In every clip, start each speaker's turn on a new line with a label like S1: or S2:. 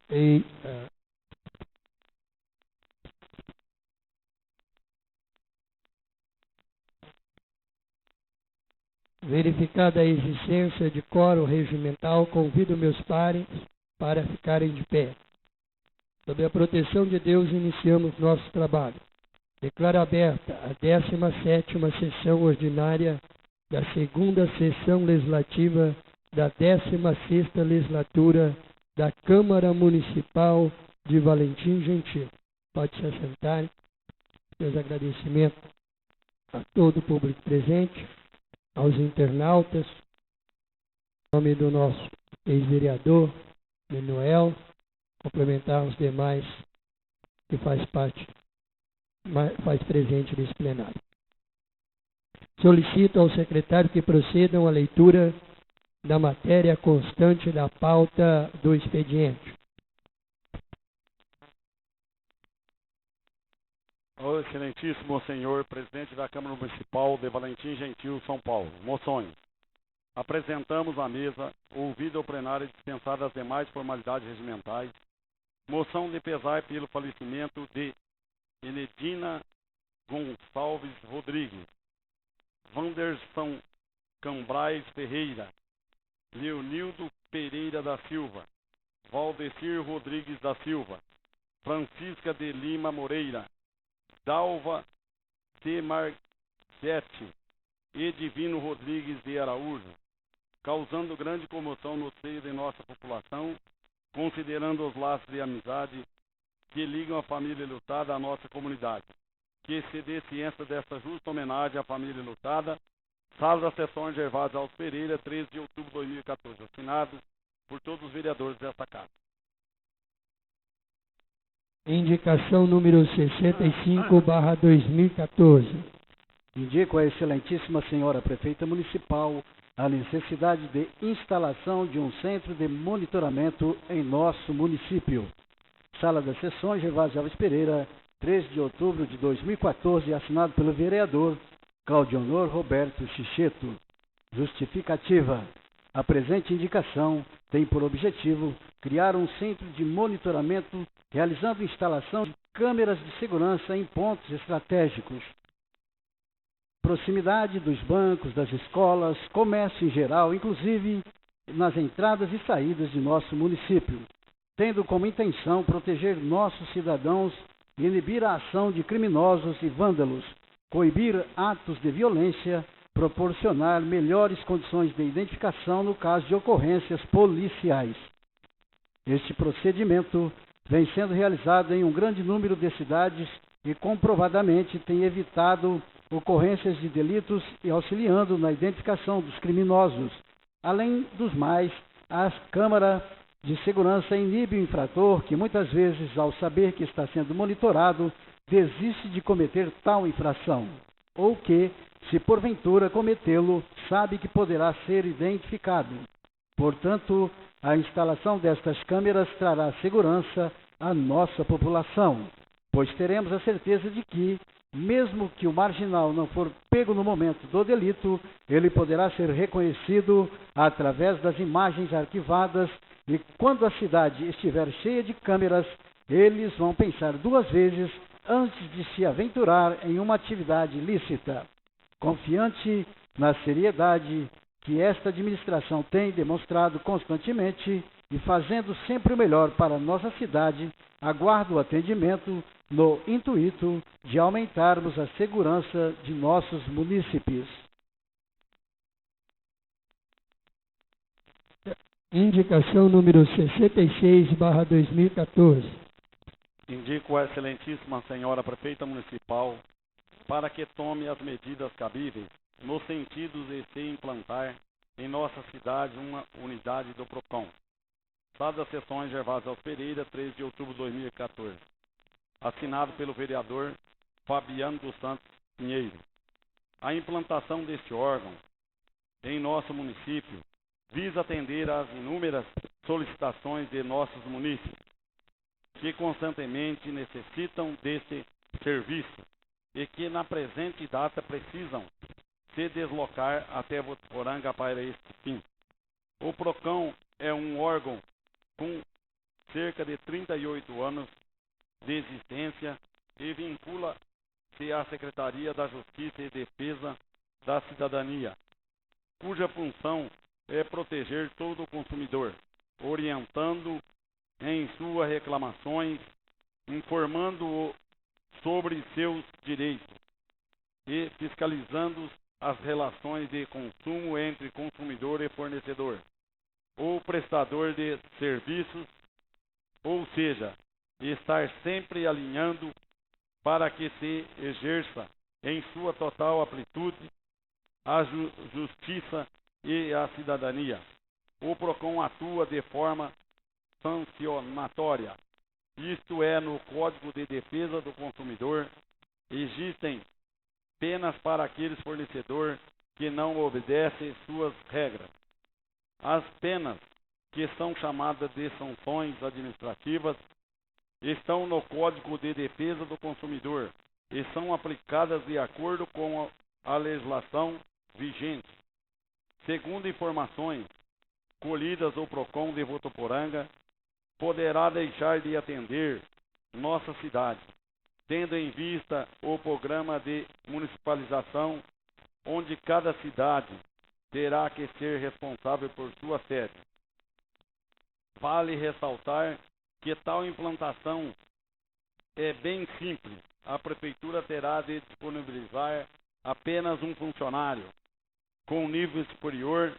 S1: e verificada a existência de quórum regimental, convido meus pares para ficarem de pé. Sob a proteção de Deus, iniciamos nosso trabalho. Declaro aberta a 17ª sessão ordinária da 2ª sessão legislativa da 16ª legislatura da Câmara Municipal de Valentim Gentil. Pode se assentar. Meus agradecimentos a todo o público presente, aos internautas, em nome do nosso ex-vereador, Manuel, complementar os demais que faz presente nesse plenário. Solicito ao secretário que procedam à leitura da matéria constante da pauta do expediente.
S2: Ao excelentíssimo senhor presidente da Câmara Municipal de Valentim Gentil, São Paulo. Moções. Apresentamos à mesa, ouvido ao plenário dispensadas as demais formalidades regimentais, moção de pesar pelo falecimento de Enedina Gonçalves Rodrigues, Wanderson Cambrais Ferreira, Leonildo Pereira da Silva, Valdecir Rodrigues da Silva, Francisca de Lima Moreira, Dalva de Marguete e Divino Rodrigues de Araújo, causando grande comoção no seio de nossa população, considerando os laços de amizade que ligam a família lutada à nossa comunidade. Que se dê ciência desta justa homenagem à família lutada. Sala da Sessão Gervásio Alves Pereira, 13 de outubro de 2014. Assinado por todos os vereadores desta casa.
S1: Indicação número 65/2014.
S3: Indico à excelentíssima senhora prefeita municipal a necessidade de instalação de um centro de monitoramento em nosso município. Sala das Sessões, Gervásio Alves Pereira, 13 de outubro de 2014, assinado pelo vereador Claudionor Roberto Chicheto. Justificativa. A presente indicação tem por objetivo criar um centro de monitoramento realizando instalação de câmeras de segurança em pontos estratégicos. Proximidade dos bancos, das escolas, comércio em geral, inclusive nas entradas e saídas de nosso município, tendo como intenção proteger nossos cidadãos e inibir a ação de criminosos e vândalos, coibir atos de violência, proporcionar melhores condições de identificação no caso de ocorrências policiais. Este procedimento vem sendo realizado em um grande número de cidades e comprovadamente tem evitado ocorrências de delitos e auxiliando na identificação dos criminosos. Além dos mais, a Câmara de Segurança inibe o infrator que muitas vezes, ao saber que está sendo monitorado, desiste de cometer tal infração, ou que, se porventura cometê-lo, sabe que poderá ser identificado. Portanto, a instalação destas câmeras trará segurança à nossa população, pois teremos a certeza de que, mesmo que o marginal não for pego no momento do delito, ele poderá ser reconhecido através das imagens arquivadas e, quando a cidade estiver cheia de câmeras, eles vão pensar duas vezes antes de se aventurar em uma atividade ilícita. Confiante na seriedade que esta administração tem demonstrado constantemente e fazendo sempre o melhor para a nossa cidade, aguardo o atendimento no intuito de aumentarmos a segurança de nossos munícipes.
S1: Indicação número 66/2014.
S2: Indico a excelentíssima senhora prefeita municipal para que tome as medidas cabíveis no sentido de se implantar em nossa cidade uma unidade do PROCON. Sala das Sessões Gervásio Alves Pereira, 13 de outubro de 2014. Assinado pelo vereador Fabiano dos Santos Pinheiro. A implantação deste órgão em nosso município visa atender às inúmeras solicitações de nossos munícipes, que constantemente necessitam deste serviço e que na presente data precisam se deslocar até Votuporanga para este fim. O PROCON é um órgão com cerca de 38 anos de existência e vincula-se à Secretaria da Justiça e Defesa da Cidadania, cuja função é proteger todo o consumidor, orientando em suas reclamações, informando-o sobre seus direitos e fiscalizando as relações de consumo entre consumidor e fornecedor ou prestador de serviços, ou seja, estar sempre alinhando para que se exerça em sua total amplitude a justiça e a cidadania. O PROCON atua de forma sancionatória, isto é, no Código de Defesa do Consumidor existem penas para aqueles fornecedores que não obedecem suas regras. As penas, que são chamadas de sanções administrativas, estão no Código de Defesa do Consumidor e são aplicadas de acordo com a legislação vigente. Segundo informações colhidas, o PROCON de Votuporanga poderá deixar de atender nossa cidade, tendo em vista o programa de municipalização, onde cada cidade terá que ser responsável por sua sede. Vale ressaltar que tal implantação é bem simples. A Prefeitura terá de disponibilizar apenas um funcionário com nível superior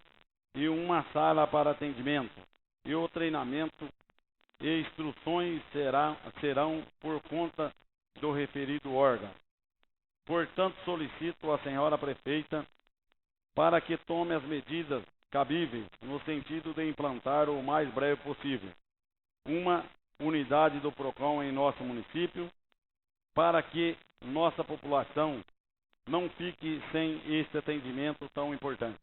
S2: e uma sala para atendimento, e o treinamento e instruções serão por conta do referido órgão. Portanto, solicito à senhora prefeita para que tome as medidas cabíveis no sentido de implantar o mais breve possível uma unidade do PROCON em nosso município, para que nossa população não fique sem esse atendimento tão importante.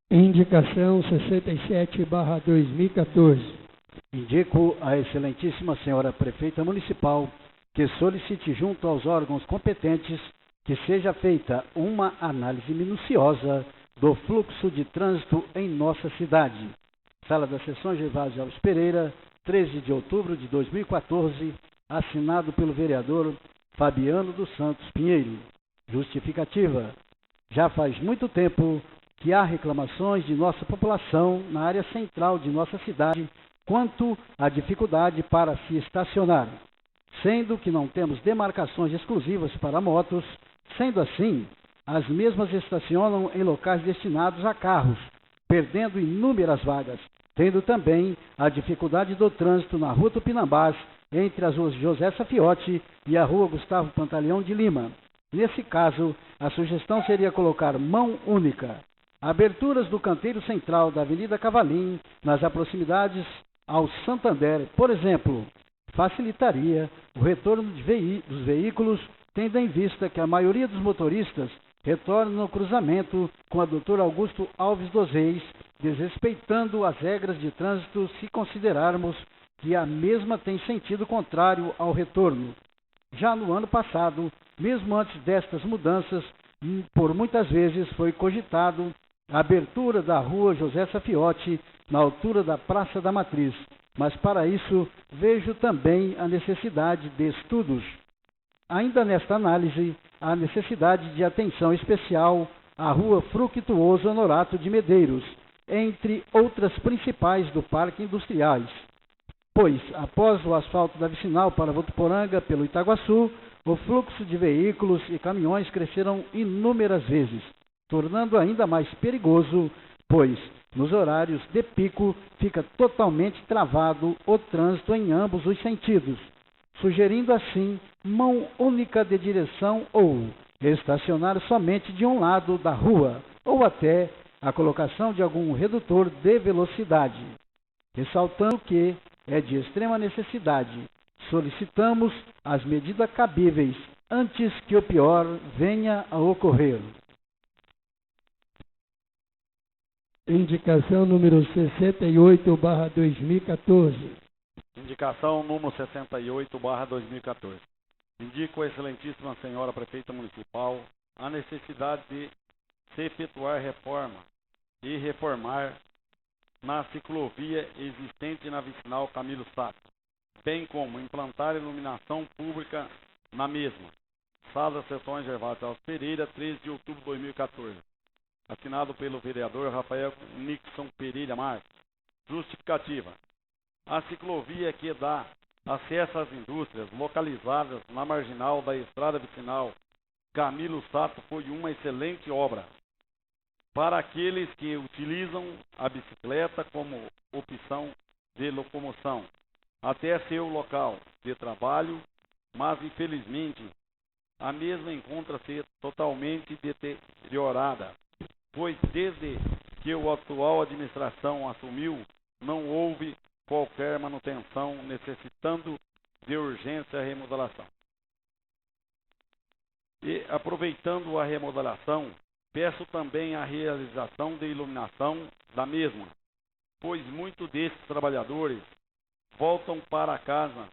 S1: Indicação 67/2014.
S3: Indico à excelentíssima senhora prefeita municipal que solicite junto aos órgãos competentes que seja feita uma análise minuciosa do fluxo de trânsito em nossa cidade. Sala das Sessões Gervásio Alves Pereira, 13 de outubro de 2014, assinado pelo vereador Fabiano dos Santos Pinheiro. Justificativa. Já faz muito tempo que há reclamações de nossa população na área central de nossa cidade quanto à dificuldade para se estacionar, sendo que não temos demarcações exclusivas para motos. Sendo assim, as mesmas estacionam em locais destinados a carros, perdendo inúmeras vagas, tendo também a dificuldade do trânsito na Rua Tupinambás, entre as ruas José Safiotti e a Rua Gustavo Pantaleão de Lima. Nesse caso, a sugestão seria colocar mão única. Aberturas do canteiro central da Avenida Cavalim, nas proximidades ao Santander, por exemplo, facilitaria o retorno dos veículos, tendo em vista que a maioria dos motoristas retorna no cruzamento com a Dr. Augusto Alves dos Reis, desrespeitando as regras de trânsito se considerarmos que a mesma tem sentido contrário ao retorno. Já no ano passado, mesmo antes destas mudanças, por muitas vezes foi cogitado a abertura da Rua José Safiotti na altura da Praça da Matriz, mas para isso vejo também a necessidade de estudos. Ainda nesta análise, há necessidade de atenção especial à Rua Fructuoso Honorato de Medeiros, entre outras principais do Parque Industriais, pois, após o asfalto da vicinal para Votuporanga pelo Itaguaçu, o fluxo de veículos e caminhões cresceram inúmeras vezes, tornando ainda mais perigoso, pois, nos horários de pico, fica totalmente travado o trânsito em ambos os sentidos, sugerindo assim mão única de direção ou estacionar somente de um lado da rua, ou até a colocação de algum redutor de velocidade. Ressaltando que é de extrema necessidade, solicitamos as medidas cabíveis antes que o pior venha a ocorrer.
S1: Indicação número 68/2014.
S2: Indicação número 68/2014. Indico à excelentíssima senhora prefeita municipal a necessidade de se efetuar reforma e reformar na ciclovia existente na vicinal Camilo Sato, bem como implantar iluminação pública na mesma. Sala Sessões Gervásio Alves Pereira, 13 de outubro de 2014. Assinado pelo vereador Rafael Nixon Pereira Marques. Justificativa. A ciclovia que dá acesso às indústrias localizadas na marginal da estrada vicinal Camilo Sato foi uma excelente obra para aqueles que utilizam a bicicleta como opção de locomoção até seu local de trabalho, mas infelizmente a mesma encontra-se totalmente deteriorada, pois desde que a atual administração assumiu, não houve qualquer manutenção, necessitando de urgência remodelação. E, aproveitando a remodelação, peço também a realização de iluminação da mesma, pois muitos desses trabalhadores voltam para casa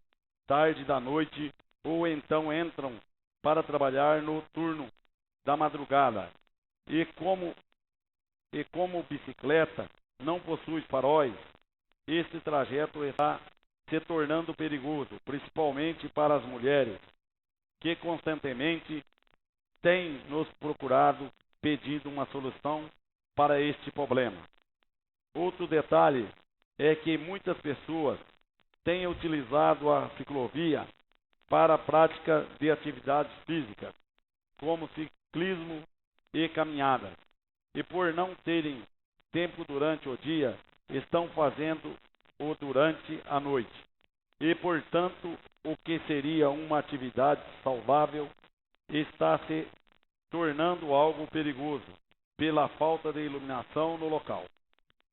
S2: tarde da noite ou então entram para trabalhar no turno da madrugada. E como bicicleta não possui faróis, este trajeto está se tornando perigoso, principalmente para as mulheres, que constantemente têm nos procurado pedindo uma solução para este problema. Outro detalhe é que muitas pessoas têm utilizado a ciclovia para a prática de atividades físicas, como ciclismo e caminhada, e por não terem tempo durante o dia, estão fazendo-o durante a noite. E, portanto, o que seria uma atividade saudável está se tornando algo perigoso pela falta de iluminação no local.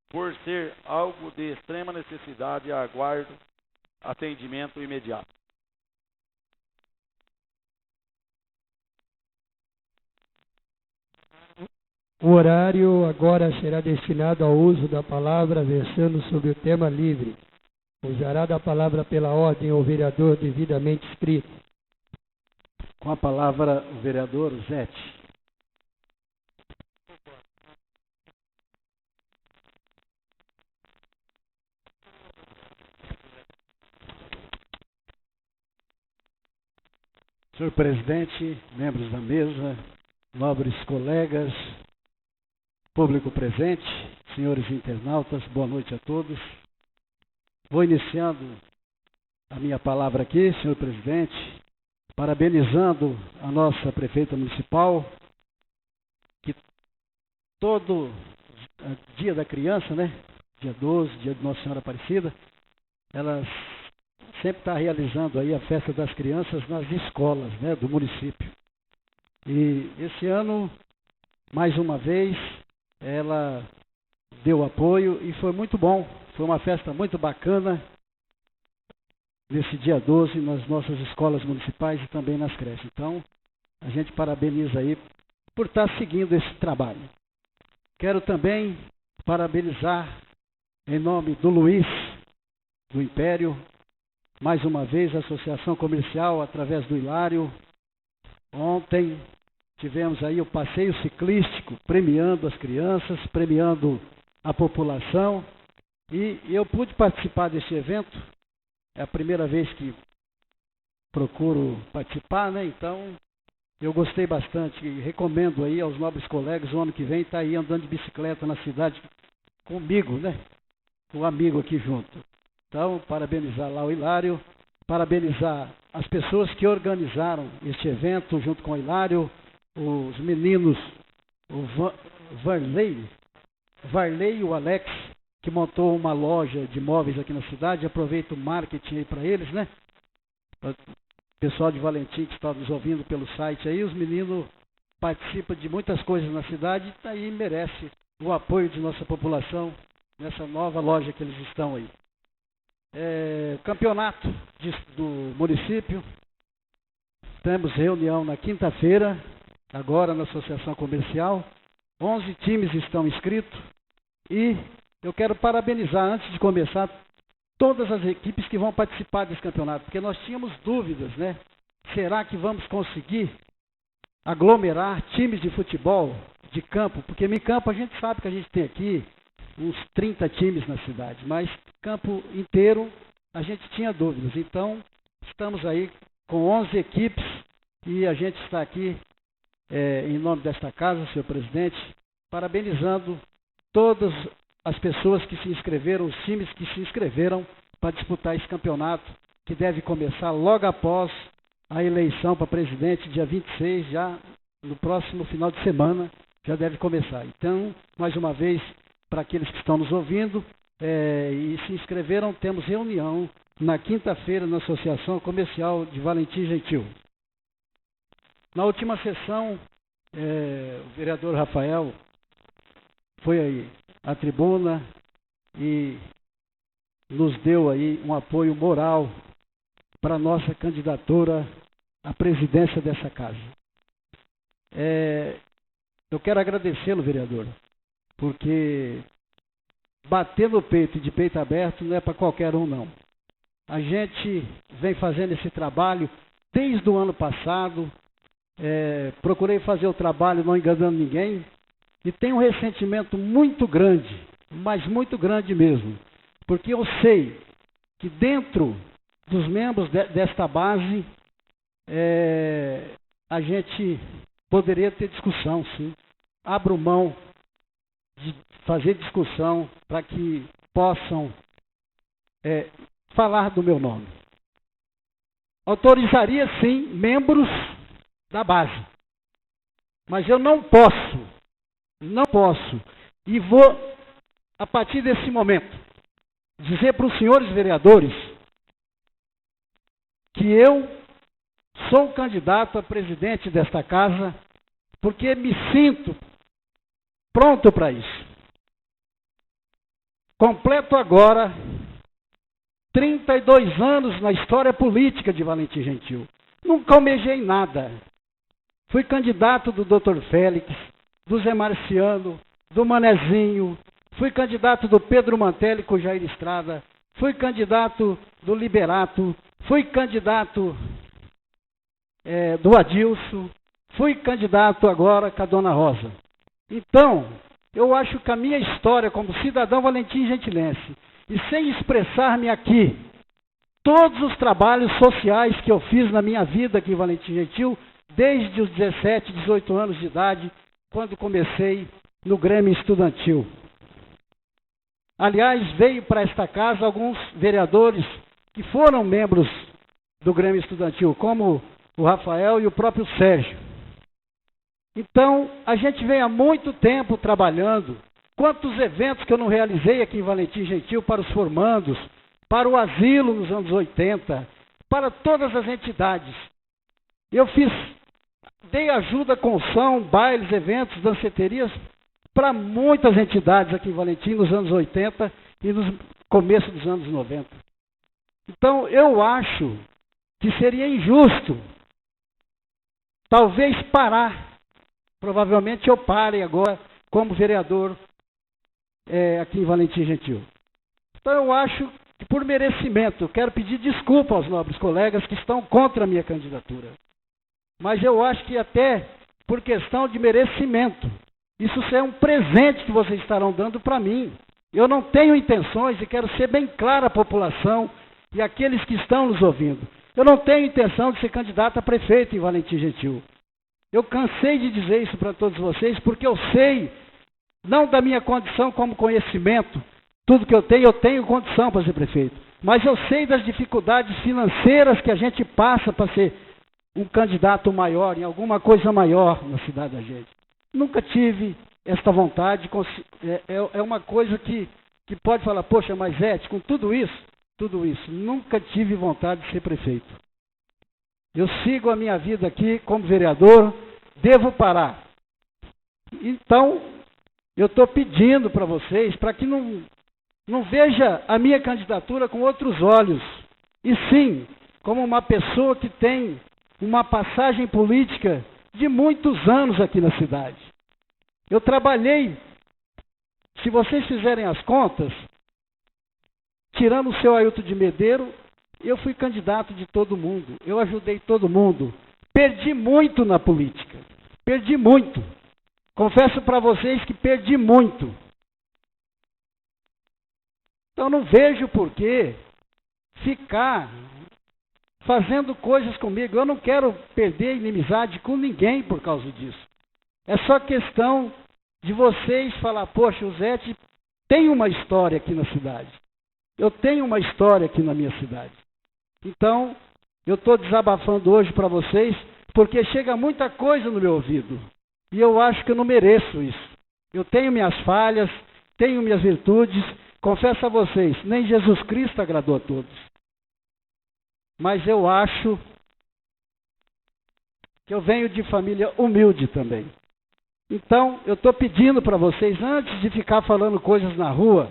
S2: Por ser algo de extrema necessidade, aguardo atendimento imediato.
S1: O horário agora será destinado ao uso da palavra, versando sobre o tema livre. Usará da palavra pela ordem o vereador devidamente inscrito.
S3: Com a palavra, o vereador Zete. Senhor presidente, membros da mesa, nobres colegas, público presente, senhores internautas, boa noite a todos. Vou iniciando a minha palavra aqui, senhor presidente, parabenizando a nossa prefeita municipal, que todo dia da criança, né, dia 12, dia de Nossa Senhora Aparecida, ela sempre está realizando aí a festa das crianças nas escolas, né, do município. E esse ano, mais uma vez, ela deu apoio e foi muito bom. Foi uma festa muito bacana nesse dia 12 nas nossas escolas municipais e também nas creches. Então, a gente parabeniza aí por estar seguindo esse trabalho. Quero também parabenizar em nome do Luiz, do Império, mais uma vez a Associação Comercial através do Hilário. Ontem tivemos aí o passeio ciclístico, premiando as crianças, premiando a população. E eu pude participar desse evento. É a primeira vez que procuro participar, né? Então, eu gostei bastante e recomendo aí aos nobres colegas, o ano que vem, estar aí andando de bicicleta na cidade comigo, né? Com um amigo aqui junto. Então, parabenizar lá o Hilário, parabenizar as pessoas que organizaram este evento junto com o Hilário, os meninos, o Varley e o Alex, que montou uma loja de móveis aqui na cidade. Aproveito o marketing aí para eles, né? O pessoal de Valentim que está nos ouvindo pelo site aí, os meninos participam de muitas coisas na cidade e tá aí merece o apoio de nossa população nessa nova loja que eles estão aí. Campeonato do município. Temos reunião na quinta-feira, agora na Associação Comercial. 11 times estão inscritos e eu quero parabenizar, antes de começar, todas as equipes que vão participar desse campeonato, porque nós tínhamos dúvidas, né? Será que vamos conseguir aglomerar times de futebol de campo? Porque em campo a gente sabe que a gente tem aqui uns 30 times na cidade, mas campo inteiro a gente tinha dúvidas. Então, estamos aí com 11 equipes e a gente está aqui, em nome desta casa, senhor presidente, parabenizando todas as pessoas que se inscreveram, os times que se inscreveram para disputar esse campeonato, que deve começar logo após a eleição para presidente, dia 26, já no próximo final de semana, já deve começar. Então, mais uma vez, para aqueles que estão nos ouvindo e se inscreveram, temos reunião na quinta-feira na Associação Comercial de Valentim Gentil. Na última sessão, o vereador Rafael foi aí à tribuna e nos deu aí um apoio moral para a nossa candidatura à presidência dessa casa. Eu quero agradecê-lo, vereador, porque bater no peito e de peito aberto não é para qualquer um, não. A gente vem fazendo esse trabalho desde o ano passado, procurei fazer o trabalho não enganando ninguém, e tenho um ressentimento muito grande, mas muito grande mesmo, porque eu sei que dentro dos membros desta base, a gente poderia ter discussão, sim. Abro mão de fazer discussão para que possam falar do meu nome. Autorizaria, sim, membros da base. Mas eu não posso, e vou, a partir desse momento, dizer para os senhores vereadores que eu sou candidato a presidente desta casa porque me sinto pronto para isso. Completo agora 32 anos na história política de Valentim Gentil. Nunca almejei nada. Fui candidato do Dr. Félix, do Zé Marciano, do Manezinho, fui candidato do Pedro Mantelli com Jair Estrada, fui candidato do Liberato, fui candidato do Adilson, fui candidato agora com a Dona Rosa. Então, eu acho que a minha história como cidadão valentim gentilense, e sem expressar-me aqui, todos os trabalhos sociais que eu fiz na minha vida aqui em Valentim Gentil, desde os 17, 18 anos de idade, quando comecei no Grêmio Estudantil. Aliás, veio para esta casa alguns vereadores que foram membros do Grêmio Estudantil, como o Rafael e o próprio Sérgio. Então, a gente vem há muito tempo trabalhando. Quantos eventos que eu não realizei aqui em Valentim Gentil para os formandos, para o asilo nos anos 80, para todas as entidades. Eu dei ajuda com som, bailes, eventos, danceterias para muitas entidades aqui em Valentim nos anos 80 e no começo dos anos 90. Então, eu acho que seria injusto, talvez parar. Provavelmente eu pare agora como vereador aqui em Valentim Gentil. Então, eu acho que por merecimento, eu quero pedir desculpa aos nobres colegas que estão contra a minha candidatura. Mas eu acho que até por questão de merecimento, isso é um presente que vocês estarão dando para mim. Eu não tenho intenções, e quero ser bem claro à população e àqueles que estão nos ouvindo. Eu não tenho intenção de ser candidato a prefeito em Valentim Gentil. Eu cansei de dizer isso para todos vocês, porque eu sei, não da minha condição como conhecimento, tudo que eu tenho condição para ser prefeito. Mas eu sei das dificuldades financeiras que a gente passa para ser um candidato maior, em alguma coisa maior na cidade da gente. Nunca tive esta vontade, é uma coisa que pode falar, poxa, mas com tudo isso, nunca tive vontade de ser prefeito. Eu sigo a minha vida aqui como vereador, devo parar. Então, eu estou pedindo para vocês, para que não veja a minha candidatura com outros olhos, e sim, como uma pessoa que tem uma passagem política de muitos anos aqui na cidade. Eu trabalhei, se vocês fizerem as contas, tirando o seu Ailton de Medeiro, eu fui candidato de todo mundo, eu ajudei todo mundo. Perdi muito na política, perdi muito. Confesso para vocês que perdi muito. Então não vejo por que ficar fazendo coisas comigo. Eu não quero perder inimizade com ninguém por causa disso. É só questão de vocês falar, poxa, o Zete tem uma história aqui na cidade. Eu tenho uma história aqui na minha cidade. Então, eu estou desabafando hoje para vocês, porque chega muita coisa no meu ouvido. E eu acho que eu não mereço isso. Eu tenho minhas falhas, tenho minhas virtudes. Confesso a vocês, nem Jesus Cristo agradou a todos. Mas eu acho que eu venho de família humilde também. Então, eu estou pedindo para vocês, antes de ficar falando coisas na rua,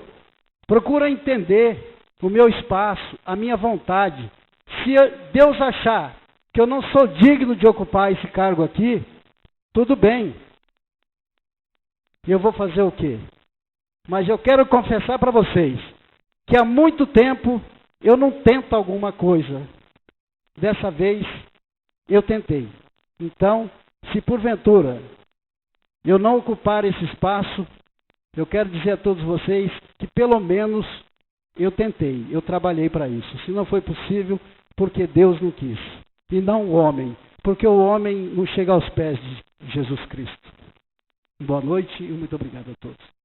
S3: procura entender o meu espaço, a minha vontade. Se Deus achar que eu não sou digno de ocupar esse cargo aqui, tudo bem. Eu vou fazer o quê? Mas eu quero confessar para vocês que há muito tempo eu não tento alguma coisa. Dessa vez eu tentei. Então, se porventura eu não ocupar esse espaço, eu quero dizer a todos vocês que pelo menos eu tentei, eu trabalhei para isso. Se não foi possível, porque Deus não quis. E não o homem, porque o homem não chega aos pés de Jesus Cristo. Boa noite e muito obrigado a todos.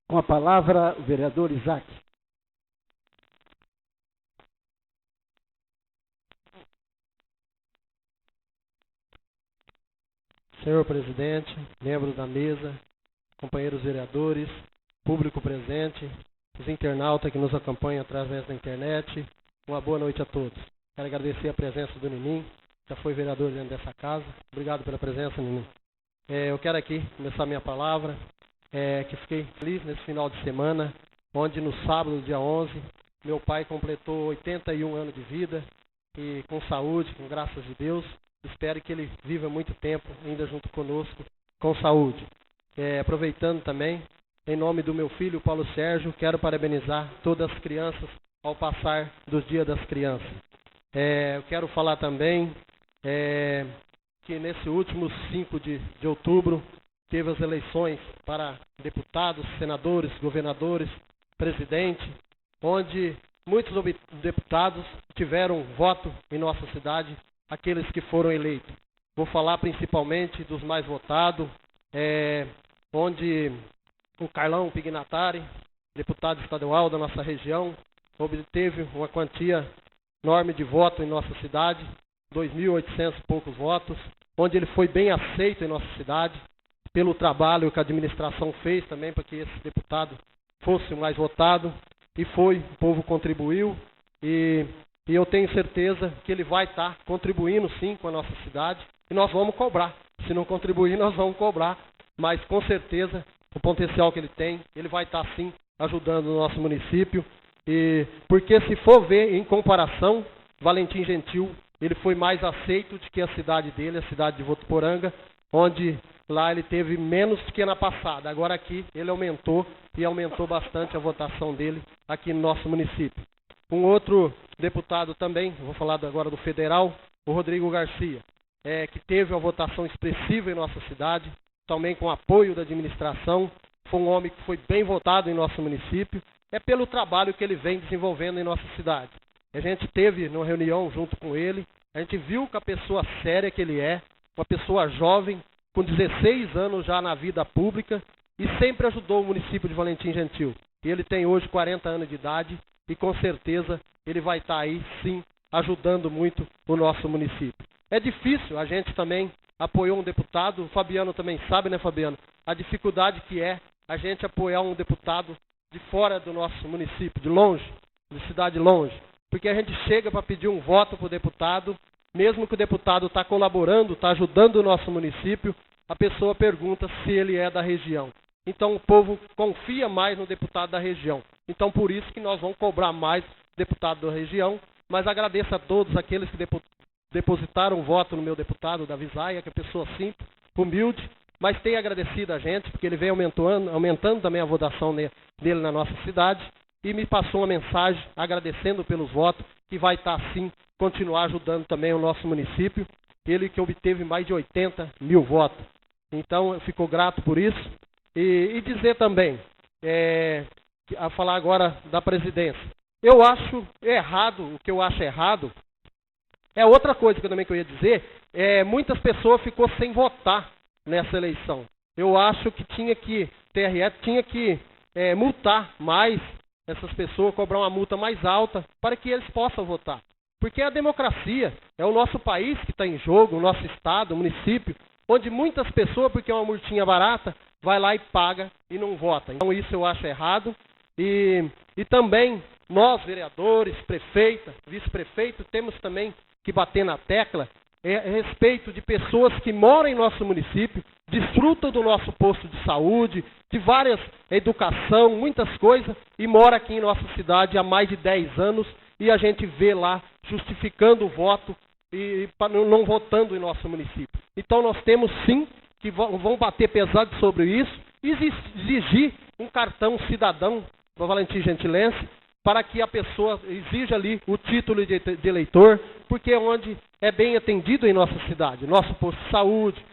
S3: Com a palavra, o vereador Isaac.
S4: Senhor presidente, membros da mesa, companheiros vereadores, público presente, os internautas que nos acompanham através da internet, uma boa noite a todos. Quero agradecer a presença do Ninim, já foi vereador dentro dessa casa. Obrigado pela presença, Ninim. Eu quero aqui começar minha palavra, que fiquei feliz nesse final de semana, onde no sábado, dia 11, meu pai completou 81 anos de vida, e com saúde, com graças de Deus. Espero que ele viva muito tempo ainda junto conosco, com saúde. Aproveitando também, em nome do meu filho Paulo Sérgio, quero parabenizar todas as crianças ao passar dos dias das crianças. Eu quero falar também que nesse último 5 de outubro teve as eleições para deputados, senadores, governadores, presidente, onde muitos deputados tiveram voto em nossa cidade, aqueles que foram eleitos. Vou falar principalmente dos mais votados, onde o Carlão Pignatari, deputado estadual da nossa região, obteve uma quantia enorme de voto em nossa cidade, 2.800 e poucos votos, onde ele foi bem aceito em nossa cidade, pelo trabalho que a administração fez também para que esse deputado fosse o mais votado, e foi, o povo contribuiu, e eu tenho certeza que ele vai estar contribuindo sim com a nossa cidade, e nós vamos cobrar. Se não contribuir, nós vamos cobrar, mas com certeza o potencial que ele tem, ele vai estar sim ajudando o nosso município, e porque se for ver em comparação, Valentim Gentil, ele foi mais aceito do que a cidade dele, a cidade de Votuporanga, onde lá ele teve menos do que na passada. Agora aqui ele aumentou, e aumentou bastante a votação dele aqui no nosso município. Um outro deputado também, vou falar agora do federal, o Rodrigo Garcia, que teve uma votação expressiva em nossa cidade, também com apoio da administração. Foi um homem que foi bem votado em nosso município, pelo trabalho que ele vem desenvolvendo em nossa cidade. A gente teve uma reunião junto com ele, a gente viu que a pessoa séria que ele é, uma pessoa jovem, com 16 anos já na vida pública, e sempre ajudou o município de Valentim Gentil. E ele tem hoje 40 anos de idade, e com certeza ele vai estar aí, sim, ajudando muito o nosso município. É difícil, a gente também apoiou um deputado, o Fabiano também sabe, né, Fabiano? A dificuldade que é a gente apoiar um deputado de fora do nosso município, de longe, de cidade longe. Porque a gente chega para pedir um voto para o deputado, mesmo que o deputado está colaborando, está ajudando o nosso município, a pessoa pergunta se ele é da região. Então o povo confia mais no deputado da região. Então por isso que nós vamos cobrar mais deputado da região, mas agradeço a todos aqueles que depositaram voto no meu deputado, Davi Zaia, que é pessoa simples, humilde, mas tem agradecido a gente, porque ele vem aumentando também a votação dele na nossa cidade, e me passou uma mensagem agradecendo pelos votos, que vai estar, sim, continuar ajudando também o nosso município. ele que obteve mais de 80 mil votos. Então, eu fico grato por isso. E dizer também, a falar agora da presidência. Eu acho errado, o que eu acho errado, é outra coisa que eu também queria dizer, muitas pessoas ficou sem votar nessa eleição. Eu acho que TRE tinha que multar mais essas pessoas, cobrar uma multa mais alta para que eles possam votar. Porque a democracia é o nosso país que está em jogo, o nosso estado, o município, onde muitas pessoas, porque é uma multinha barata, vai lá e paga e não vota. Então isso eu acho errado. E também nós, vereadores, prefeita, vice-prefeito, temos também que bater na tecla a respeito de pessoas que moram em nosso município, desfrutam do nosso posto de saúde, de várias educação, muitas coisas, e mora aqui em nossa cidade há mais de 10 anos, e a gente vê lá justificando o voto e não votando em nosso município. Então nós temos sim que vão bater pesado sobre isso e exigir um cartão cidadão para o Valentim Gentilense, para que a pessoa exija ali o título de eleitor, porque é onde é bem atendido em nossa cidade. Nosso posto de saúde,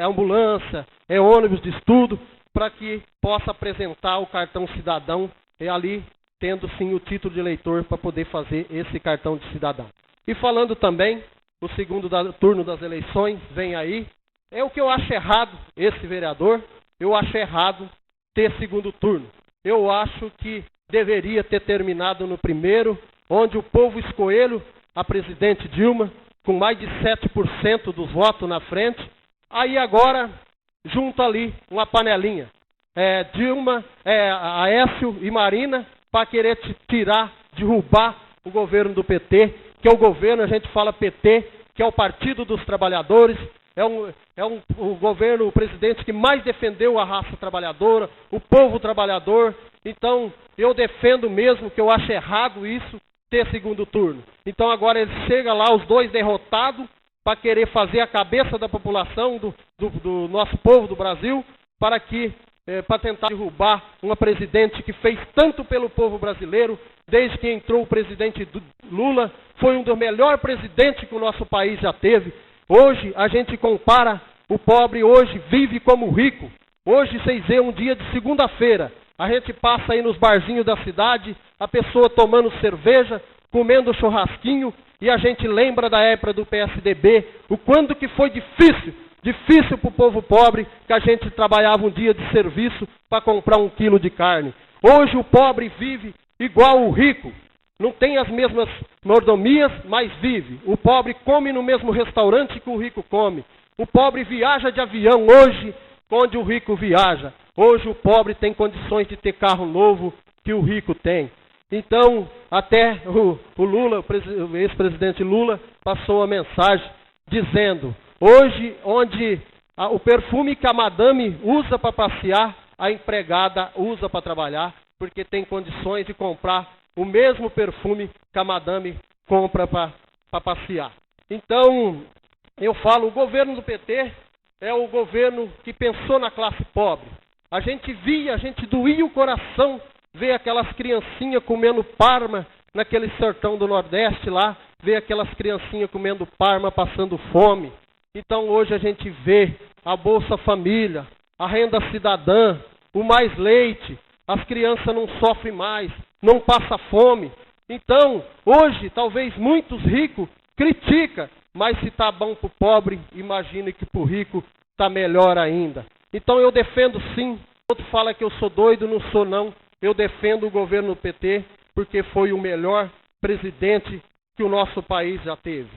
S4: ambulância, ônibus de estudo, para que possa apresentar o cartão cidadão ali, tendo sim o título de eleitor para poder fazer esse cartão de cidadão. E falando também, o segundo turno das eleições vem aí, é o que eu acho errado, esse vereador, eu acho errado ter segundo turno. Eu acho que deveria ter terminado no primeiro, onde o povo escolheu a presidente Dilma, com mais de 7% dos votos na frente. Aí agora, junta ali uma panelinha. Dilma, Aécio e Marina, para querer derrubar o governo do PT, que é o governo, a gente fala PT, que é o Partido dos Trabalhadores, o governo, o presidente que mais defendeu a raça trabalhadora, o povo trabalhador. Então, eu defendo mesmo que eu acho errado isso, ter segundo turno. Então, agora ele chega lá, os dois derrotados, para querer fazer a cabeça da população, do nosso povo do Brasil, para tentar derrubar uma presidente que fez tanto pelo povo brasileiro, desde que entrou o presidente Lula, foi um dos melhores presidentes que o nosso país já teve. Hoje a gente compara, o pobre hoje vive como rico. Hoje, vocês veem um dia de segunda-feira, a gente passa aí nos barzinhos da cidade, a pessoa tomando cerveja, comendo churrasquinho, e a gente lembra da época do PSDB, o quanto que foi difícil para o povo pobre, que a gente trabalhava um dia de serviço para comprar 1 quilo de carne. Hoje o pobre vive igual o rico, não tem as mesmas mordomias, mas vive. O pobre come no mesmo restaurante que o rico come. O pobre viaja de avião hoje, onde o rico viaja. Hoje o pobre tem condições de ter carro novo que o rico tem. Então, até o Lula, o ex-presidente Lula, passou a mensagem dizendo: hoje, onde o perfume que a madame usa para passear, a empregada usa para trabalhar, porque tem condições de comprar o mesmo perfume que a madame compra para passear. Então, eu falo, o governo do PT é o governo que pensou na classe pobre. A gente doía o coração ver aquelas criancinhas comendo parma naquele sertão do Nordeste lá, ver aquelas criancinhas comendo parma, passando fome. Então hoje a gente vê a Bolsa Família, a renda cidadã, o Mais Leite, as crianças não sofrem mais, não passam fome. Então, hoje, talvez muitos ricos criticam, mas se está bom para o pobre, imagine que para o rico está melhor ainda. Então eu defendo sim, outro fala que eu sou doido, não sou não. Eu defendo o governo do PT, porque foi o melhor presidente que o nosso país já teve.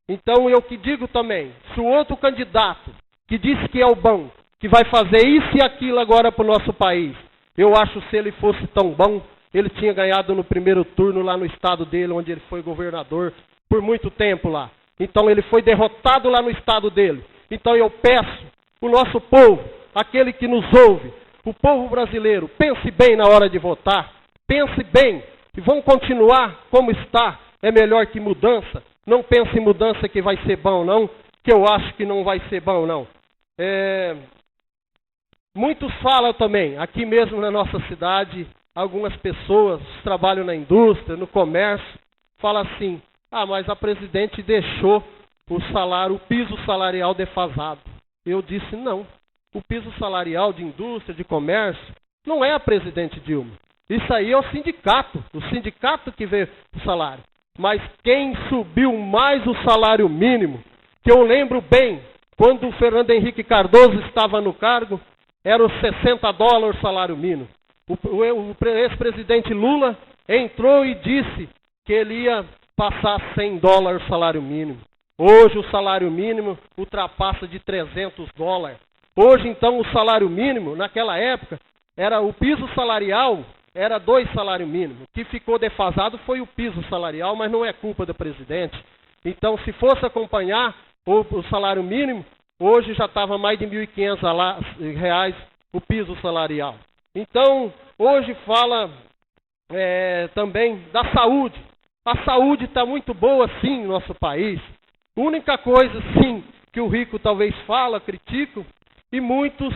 S4: Então eu que digo também, se o outro candidato que disse que é o bom, que vai fazer isso e aquilo agora para o nosso país, eu acho que se ele fosse tão bom, ele tinha ganhado no primeiro turno lá no estado dele, onde ele foi governador por muito tempo lá. Então ele foi derrotado lá no estado dele. Então eu peço, o nosso povo, aquele que nos ouve, o povo brasileiro, pense bem na hora de votar, pense bem, e vão continuar como está, é melhor que mudança. Não pense em mudança que vai ser bom não, que eu acho que não vai ser bom não. Muitos falam também, aqui mesmo na nossa cidade, algumas pessoas trabalham na indústria, no comércio, falam assim, mas a presidente deixou o piso salarial defasado. Eu disse não. O piso salarial de indústria, de comércio, não é a presidente Dilma. Isso aí é o sindicato que vê o salário. Mas quem subiu mais o salário mínimo, que eu lembro bem, quando o Fernando Henrique Cardoso estava no cargo, era os $60 o salário mínimo. O ex-presidente Lula entrou e disse que ele ia passar $100 o salário mínimo. Hoje o salário mínimo ultrapassa de $300. Hoje, então, o salário mínimo, naquela época, era o piso salarial, era 2 salários mínimos. O que ficou defasado foi o piso salarial, mas não é culpa do presidente. Então, se fosse acompanhar o salário mínimo, hoje já estava mais de R$ 1.500 o piso salarial. Então, hoje fala também da saúde. A saúde está muito boa, sim, no nosso país. A única coisa, sim, que o rico talvez fala, critica, e muitos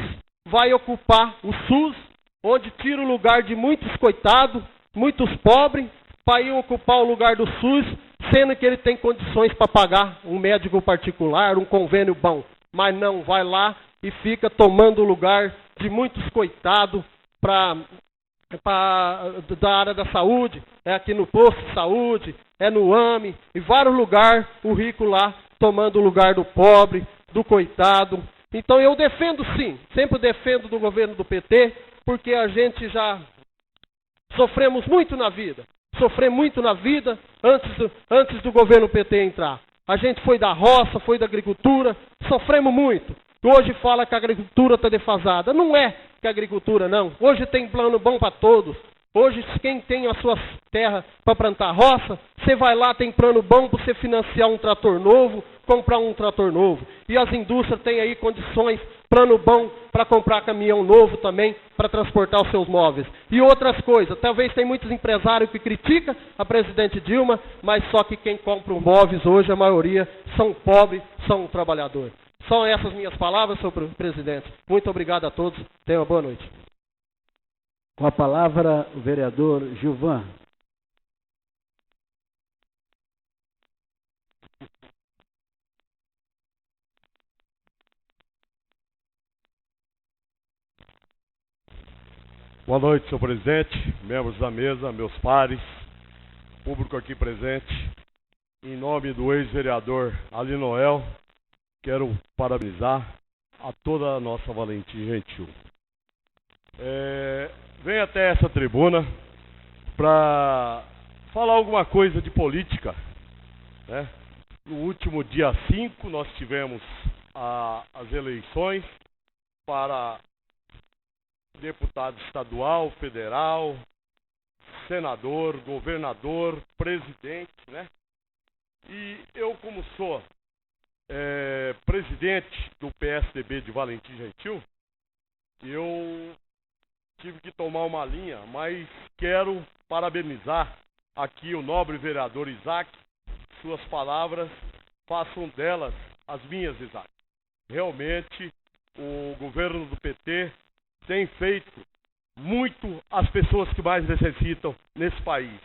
S4: vai ocupar o SUS, onde tira o lugar de muitos coitados, muitos pobres, para ir ocupar o lugar do SUS, sendo que ele tem condições para pagar um médico particular, um convênio bom. Mas não, vai lá e fica tomando o lugar de muitos coitados da área da saúde, é aqui no posto de saúde, é no AME, em vários lugares, o rico lá tomando o lugar do pobre, do coitado. Então eu defendo sim, sempre defendo do governo do PT, porque a gente já sofremos muito na vida. Antes do governo PT entrar. A gente foi da roça, foi da agricultura, sofremos muito. Hoje fala que a agricultura está defasada. Não é que a agricultura não. Hoje tem plano bom para todos. Hoje quem tem as suas terras para plantar roça, você vai lá, tem plano bom para você financiar um trator novo, comprar um trator novo. E as indústrias têm aí condições, plano bom para comprar caminhão novo também, para transportar os seus móveis. E outras coisas. Talvez tem muitos empresários que criticam a presidente Dilma, mas só que quem compra os móveis hoje, a maioria, são pobres, são trabalhadores. São essas minhas palavras, senhor presidente. Muito obrigado a todos. Tenham uma boa noite.
S3: Com a palavra, o vereador Gilvan.
S5: Boa noite, senhor presidente, membros da mesa, meus pares, público aqui presente. Em nome do ex-vereador Ali Noel, quero parabenizar a toda a nossa Valentim Gentil. Venho até essa tribuna para falar alguma coisa de política, né? No último dia 5 nós tivemos as eleições para deputado estadual, federal, senador, governador, presidente, né? E eu, como sou presidente do PSDB de Valentim Gentil, eu tive que tomar uma linha, mas quero parabenizar aqui o nobre vereador Isaac. Suas palavras, façam delas as minhas, Isaac. Realmente, o governo do PT tem feito muito às pessoas que mais necessitam nesse país.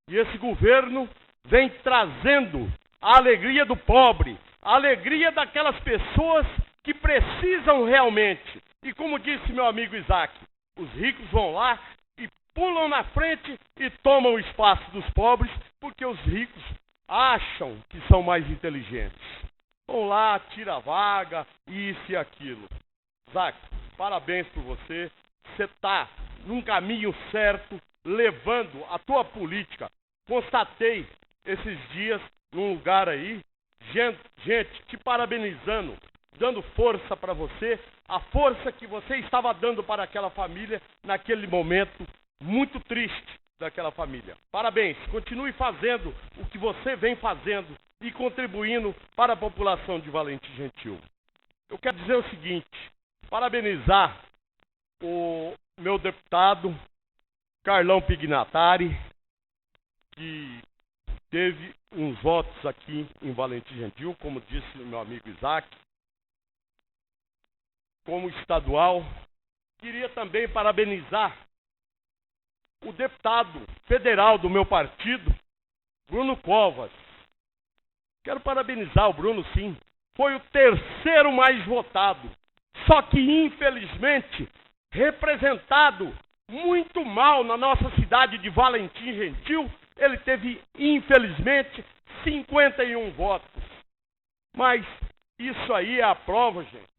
S5: E esse governo vem trazendo a alegria do pobre, a alegria daquelas pessoas que precisam realmente. E como disse meu amigo Isaac, os ricos vão lá e pulam na frente e tomam o espaço dos pobres, porque os ricos acham que são mais inteligentes. Vão lá, tira a vaga, isso e aquilo. Isaac, parabéns por você. Você está num caminho certo, levando a tua política. Constatei esses dias num lugar aí, gente te parabenizando, dando força para você, a força que você estava dando para aquela família naquele momento muito triste daquela família. Parabéns, continue fazendo o que você vem fazendo e contribuindo para a população de Valentim Gentil. Eu quero dizer o seguinte, parabenizar o meu deputado Carlão Pignatari, que teve uns votos aqui em Valentim Gentil, como disse o meu amigo Isaac, como estadual. Queria também parabenizar o deputado federal do meu partido, Bruno Covas, Quero parabenizar o Bruno, sim. Foi o terceiro mais votado. Só que, infelizmente, representado muito mal na nossa cidade de Valentim Gentil, ele teve, infelizmente, 51 votos. Mas isso aí é a prova, gente,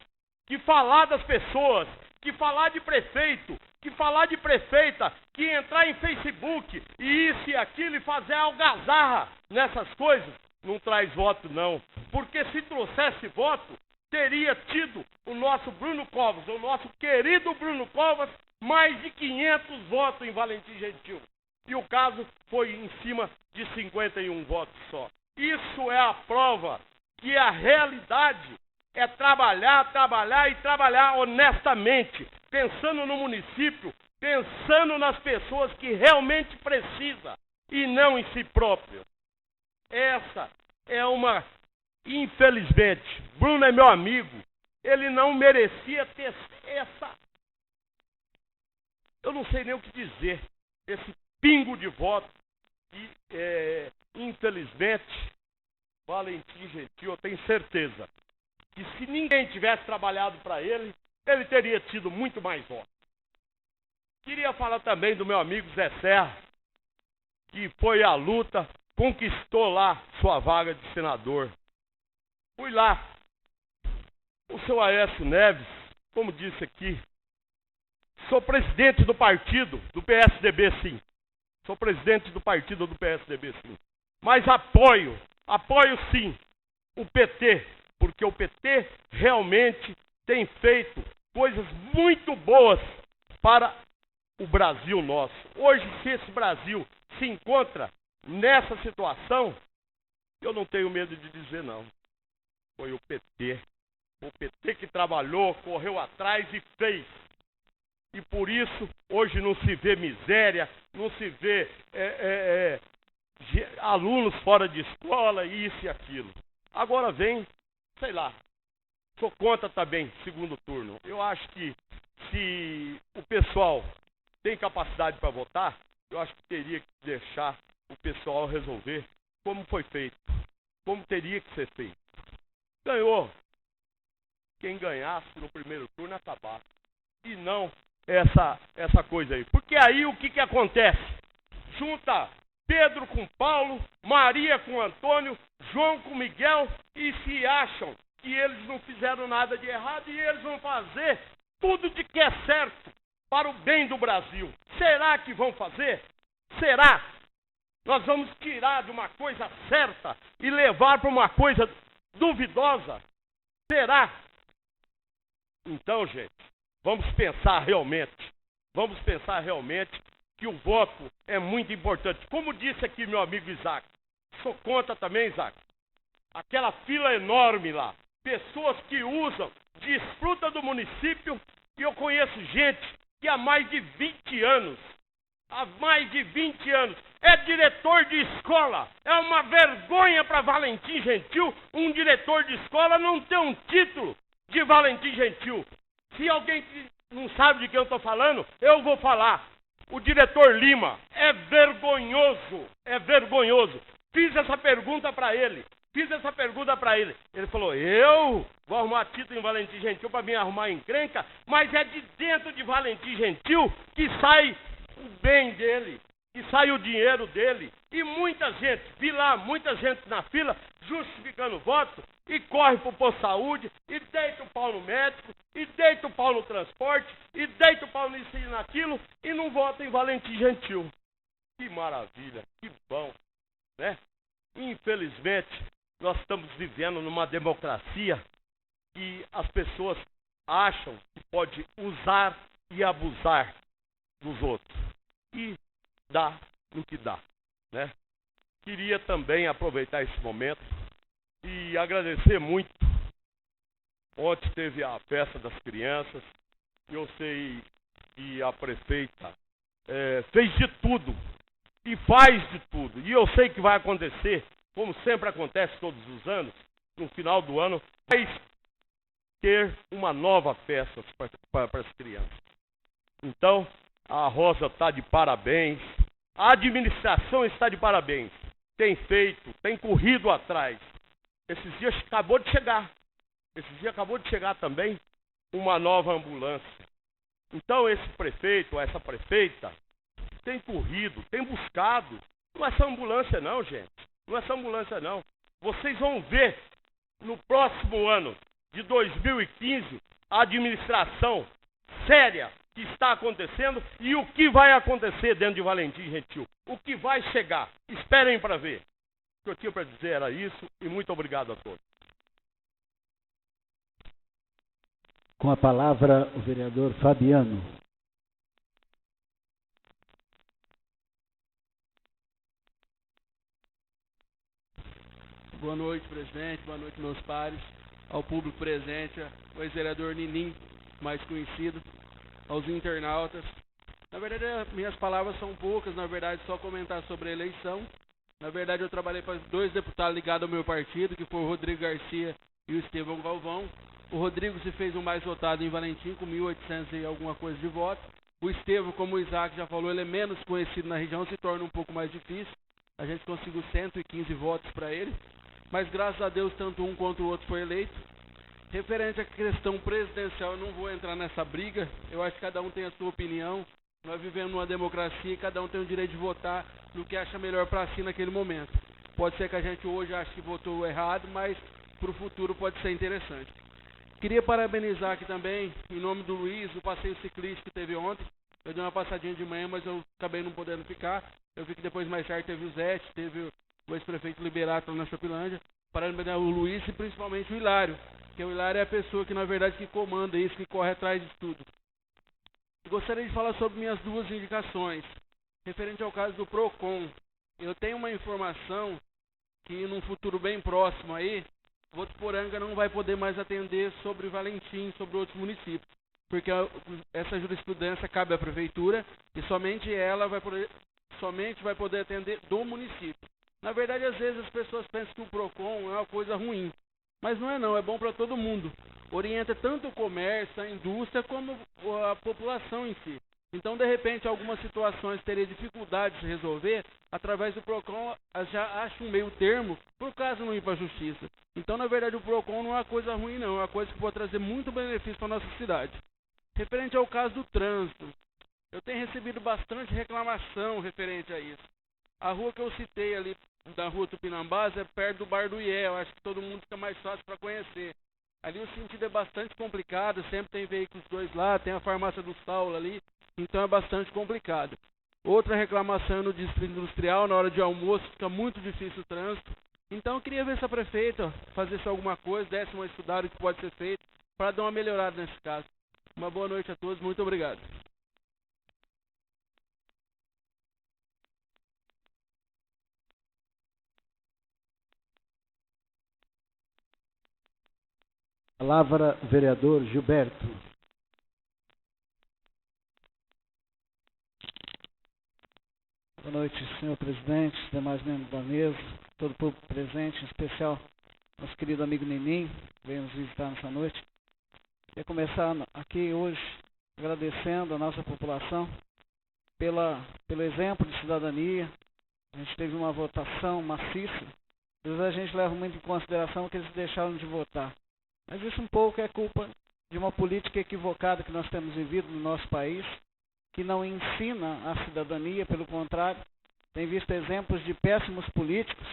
S5: que falar das pessoas, que falar de prefeito, que falar de prefeita, que entrar em Facebook e isso e aquilo e fazer algazarra nessas coisas, não traz voto não. Porque se trouxesse voto, teria tido o nosso Bruno Covas, o nosso querido Bruno Covas, mais de 500 votos em Valentim Gentil. E o caso foi em cima de 51 votos só. Isso é a prova que a realidade é trabalhar, trabalhar e trabalhar honestamente, pensando no município, pensando nas pessoas que realmente precisam e não em si próprio. Essa é uma, infelizmente, Bruno é meu amigo, ele não merecia ter essa, eu não sei nem o que dizer, esse pingo de voto e, infelizmente, Valentim Gentil, eu tenho certeza que se ninguém tivesse trabalhado para ele, ele teria tido muito mais votos. Queria falar também do meu amigo Zé Serra, que foi à luta, conquistou lá sua vaga de senador. Fui lá. O seu Aécio Neves, como disse aqui, sou presidente do partido, do PSDB sim. Sou presidente do partido do PSDB sim. Mas apoio sim o PT, porque o PT realmente tem feito coisas muito boas para o Brasil nosso. Hoje, se esse Brasil se encontra nessa situação, eu não tenho medo de dizer não. Foi o PT. O PT que trabalhou, correu atrás e fez. E por isso, hoje não se vê miséria, não se vê alunos fora de escola, isso e aquilo. Agora vem, sei lá, sou contra também segundo turno. Eu acho que se o pessoal tem capacidade para votar, eu acho que teria que deixar o pessoal resolver como foi feito, como teria que ser feito. Ganhou quem ganhasse no primeiro turno acabasse. E não essa coisa aí. Porque aí o que acontece? Junta Pedro com Paulo, Maria com Antônio, João com Miguel e se acham que eles não fizeram nada de errado e eles vão fazer tudo de que é certo para o bem do Brasil. Será que vão fazer? Será? Nós vamos tirar de uma coisa certa e levar para uma coisa duvidosa? Será? Então, gente, vamos pensar realmente que o voto é muito importante. Como disse aqui meu amigo Isaac, sou contra também, Isaac. Aquela fila enorme lá, pessoas que usam, desfrutam do município, e eu conheço gente que há mais de 20 anos, é diretor de escola. É uma vergonha para Valentim Gentil um diretor de escola não ter um título de Valentim Gentil. Se alguém não sabe de quem eu estou falando, eu vou falar. O diretor Lima é vergonhoso. Fiz essa pergunta para ele. Ele falou, eu vou arrumar título em Valentim Gentil para me arrumar encrenca, mas é de dentro de Valentim Gentil que sai o bem dele, que sai o dinheiro dele. E muita gente, vi lá, muita gente na fila, justificando voto, e corre pro posto de saúde, e deita o pau no médico, e deita o pau no transporte, e deita o pau nisso e naquilo, e não vota em Valentim Gentil. Que maravilha, que bom, né? Infelizmente, nós estamos vivendo numa democracia e as pessoas acham que pode usar e abusar dos outros. E dá no que dá, né? Queria também aproveitar esse momento e agradecer muito. Ontem teve a festa das crianças. Eu sei que a prefeita fez de tudo e faz de tudo. E eu sei que vai acontecer, como sempre acontece todos os anos, no final do ano, vai ter uma nova festa para as crianças. Então, a Rosa está de parabéns, a administração está de parabéns. Tem feito, tem corrido atrás. esses dias acabou de chegar. Esses dias acabou de chegar também uma nova ambulância. Então esse prefeito, essa prefeita, tem corrido, tem buscado. Não é essa ambulância não, gente. Não é essa ambulância não. Vocês vão ver no próximo ano de 2015 a administração séria que está acontecendo e o que vai acontecer dentro de Valentim Gentil. O que vai chegar. Esperem para ver. O que eu tinha para dizer era isso e muito obrigado a todos.
S3: Com a palavra, o vereador Fabiano.
S6: Boa noite, presidente. Boa noite, meus pares. Ao público presente, ao ex-vereador Ninim, mais conhecido, aos internautas. Na verdade, minhas palavras são poucas, na verdade, só comentar sobre a eleição. Na verdade, eu trabalhei para 2 deputados ligados ao meu partido, que foi o Rodrigo Garcia e o Estevão Galvão. O Rodrigo se fez o mais votado em Valentim, com 1.800 e alguma coisa de voto. O Estevão, como o Isaac já falou, ele é menos conhecido na região, se torna um pouco mais difícil. A gente conseguiu 115 votos para ele. Mas graças a Deus, tanto um quanto o outro foi eleito. Referente à questão presidencial, eu não vou entrar nessa briga. Eu acho que cada um tem a sua opinião. Nós vivemos numa democracia e cada um tem o direito de votar no que acha melhor para si naquele momento. Pode ser que a gente hoje ache que votou errado, mas para o futuro pode ser interessante. Queria parabenizar aqui também, em nome do Luiz, o passeio ciclístico que teve ontem. Eu dei uma passadinha de manhã, mas eu acabei não podendo ficar. Eu vi que depois, mais tarde, teve o Zete, teve o ex-prefeito Liberato na Chopilândia. Parabenizar o Luiz e principalmente o Hilário, que o Hilário é a pessoa que, na verdade, que comanda isso, que corre atrás de tudo. Gostaria de falar sobre minhas 2 indicações. Referente ao caso do PROCON, eu tenho uma informação que, num futuro bem próximo aí, Votuporanga não vai poder mais atender sobre Valentim, sobre outros municípios, porque essa jurisprudência cabe à prefeitura e somente ela vai poder atender do município. Na verdade, às vezes as pessoas pensam que o PROCON é uma coisa ruim, mas não é não, é bom para todo mundo. Orienta tanto o comércio, a indústria, como a população em si. Então, de repente, algumas situações teria dificuldade de resolver, através do PROCON já acha um meio termo, por caso não ir para a justiça. Então, na verdade, o PROCON não é uma coisa ruim não, é uma coisa que pode trazer muito benefício para a nossa cidade. Referente ao caso do trânsito, eu tenho recebido bastante reclamação referente a isso. A rua que eu citei ali, da rua Tupinambás, é perto do Bar do Ié, eu acho que todo mundo fica mais fácil para conhecer. Ali o sentido é bastante complicado, sempre tem veículos dois lá, tem a farmácia do Saulo ali, então é bastante complicado. Outra reclamação no distrito industrial, na hora de almoço, fica muito difícil o trânsito. Então eu queria ver se a prefeita fazesse alguma coisa, desse uma estudada o que pode ser feito, para dar uma melhorada nesse caso. Uma boa noite a todos, muito obrigado.
S3: Palavra, vereador Gilberto.
S7: Boa noite, senhor presidente, demais membros da mesa, todo o público presente, em especial nosso querido amigo Ninim, que veio nos visitar nessa noite. Queria começar aqui hoje agradecendo a nossa população pelo exemplo de cidadania. A gente teve uma votação maciça, às vezes a gente leva muito em consideração que eles deixaram de votar. Mas isso um pouco é culpa de uma política equivocada que nós temos vivido no nosso país, que não ensina a cidadania, pelo contrário, tem visto exemplos de péssimos políticos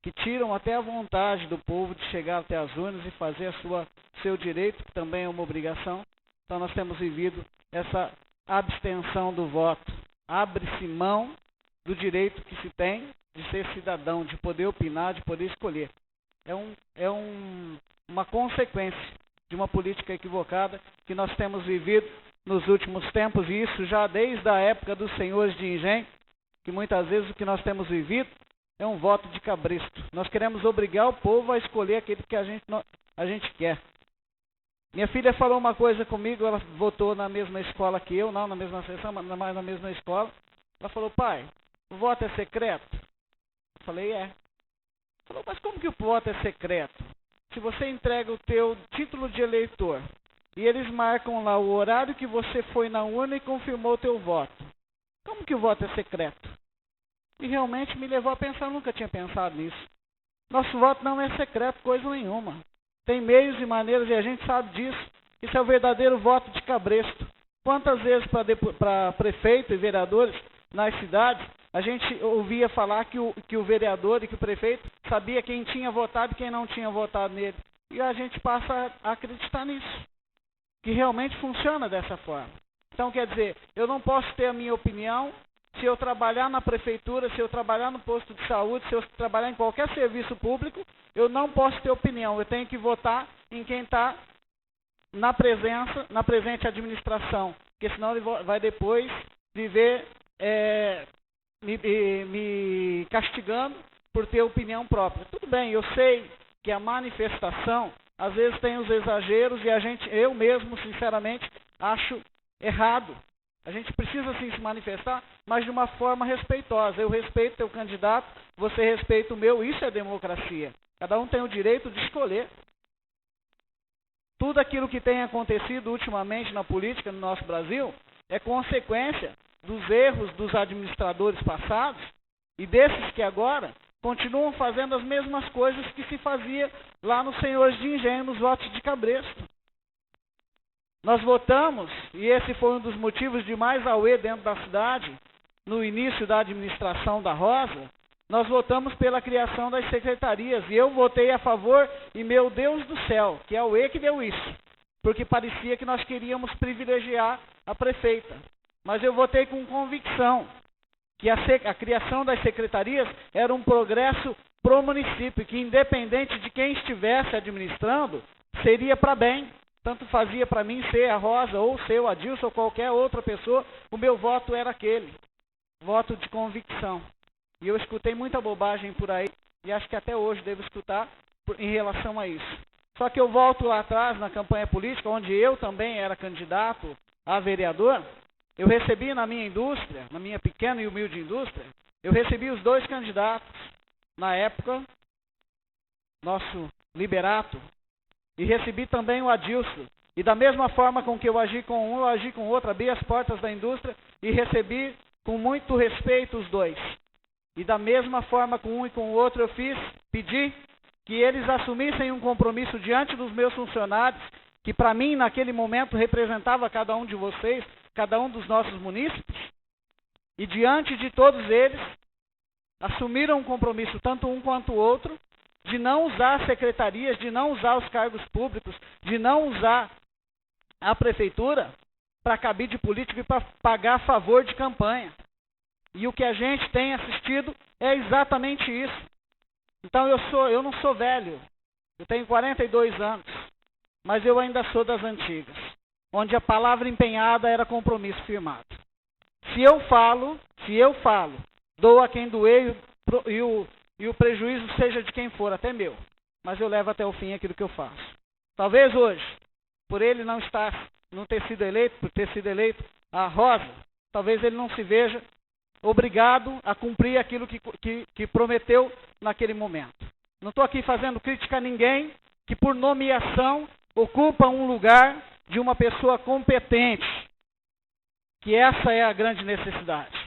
S7: que tiram até a vontade do povo de chegar até as urnas e fazer seu direito, que também é uma obrigação. Então nós temos vivido essa abstenção do voto. Abre-se mão do direito que se tem de ser cidadão, de poder opinar, de poder escolher. É uma consequência de uma política equivocada que nós temos vivido nos últimos tempos, e isso já desde a época dos senhores de engenho, que muitas vezes o que nós temos vivido é um voto de cabresto. Nós queremos obrigar o povo a escolher aquele que a gente quer. Minha filha falou uma coisa comigo, ela votou na mesma escola que eu, não na mesma sessão, mas na mesma escola. Ela falou: pai, o voto é secreto? Eu falei: é. Ela falou: mas como que o voto é secreto? Se você entrega o teu título de eleitor e eles marcam lá o horário que você foi na urna e confirmou o teu voto, como que o voto é secreto? E realmente me levou a pensar, nunca tinha pensado nisso. Nosso voto não é secreto, coisa nenhuma. Tem meios e maneiras, e a gente sabe disso. Isso é o verdadeiro voto de cabresto. Quantas vezes para prefeito e vereadores nas cidades, a gente ouvia falar que o vereador e que o prefeito sabia quem tinha votado e quem não tinha votado nele. E a gente passa a acreditar nisso, que realmente funciona dessa forma. Então, quer dizer, eu não posso ter a minha opinião se eu trabalhar na prefeitura, se eu trabalhar no posto de saúde, se eu trabalhar em qualquer serviço público, eu não posso ter opinião. Eu tenho que votar em quem está na presente administração, porque senão ele vai depois viver me castigando por ter opinião própria. Tudo bem, eu sei que a manifestação às vezes tem os exageros e eu mesmo, sinceramente, acho errado. A gente precisa sim se manifestar, mas de uma forma respeitosa. Eu respeito teu candidato, você respeita o meu, isso é democracia. Cada um tem o direito de escolher. Tudo aquilo que tem acontecido ultimamente na política no nosso Brasil é consequência dos erros dos administradores passados e desses que agora continuam fazendo as mesmas coisas que se fazia lá nos senhores de engenho, nos votos de cabresto. Nós votamos, e esse foi um dos motivos de mais auê dentro da cidade, no início da administração da Rosa, nós votamos pela criação das secretarias, e eu votei a favor, e meu Deus do céu, que é o E que deu isso, porque parecia que nós queríamos privilegiar a prefeita. Mas eu votei com convicção que a criação das secretarias era um progresso para o município, que independente de quem estivesse administrando, seria para bem. Tanto fazia para mim ser a Rosa, ou ser o Adilson, ou qualquer outra pessoa, o meu voto era aquele, voto de convicção. E eu escutei muita bobagem por aí, e acho que até hoje devo escutar em relação a isso. Só que eu volto lá atrás, na campanha política, onde eu também era candidato a vereador, eu recebi na minha indústria, na minha pequena e humilde indústria, eu recebi os dois candidatos, na época, nosso Liberato, e recebi também o Adilson. E da mesma forma com que eu agi com um, eu agi com o outro, abri as portas da indústria e recebi com muito respeito os dois. E da mesma forma com um e com o outro eu pedi que eles assumissem um compromisso diante dos meus funcionários, que para mim naquele momento representava cada um de vocês, cada um dos nossos munícipes, e diante de todos eles, assumiram um compromisso, tanto um quanto o outro, de não usar as secretarias, de não usar os cargos públicos, de não usar a prefeitura para cabide político e para pagar favor de campanha. E o que a gente tem assistido é exatamente isso. Então eu não sou velho, eu tenho 42 anos, mas eu ainda sou das antigas, onde a palavra empenhada era compromisso firmado. Se eu falo, dou a quem doer e o prejuízo seja de quem for, até meu. Mas eu levo até o fim aquilo que eu faço. Talvez hoje, por ele não ter sido eleito a Rosa, talvez ele não se veja obrigado a cumprir aquilo que prometeu naquele momento. Não estou aqui fazendo crítica a ninguém que por nomeação ocupa um lugar de uma pessoa competente, que essa é a grande necessidade.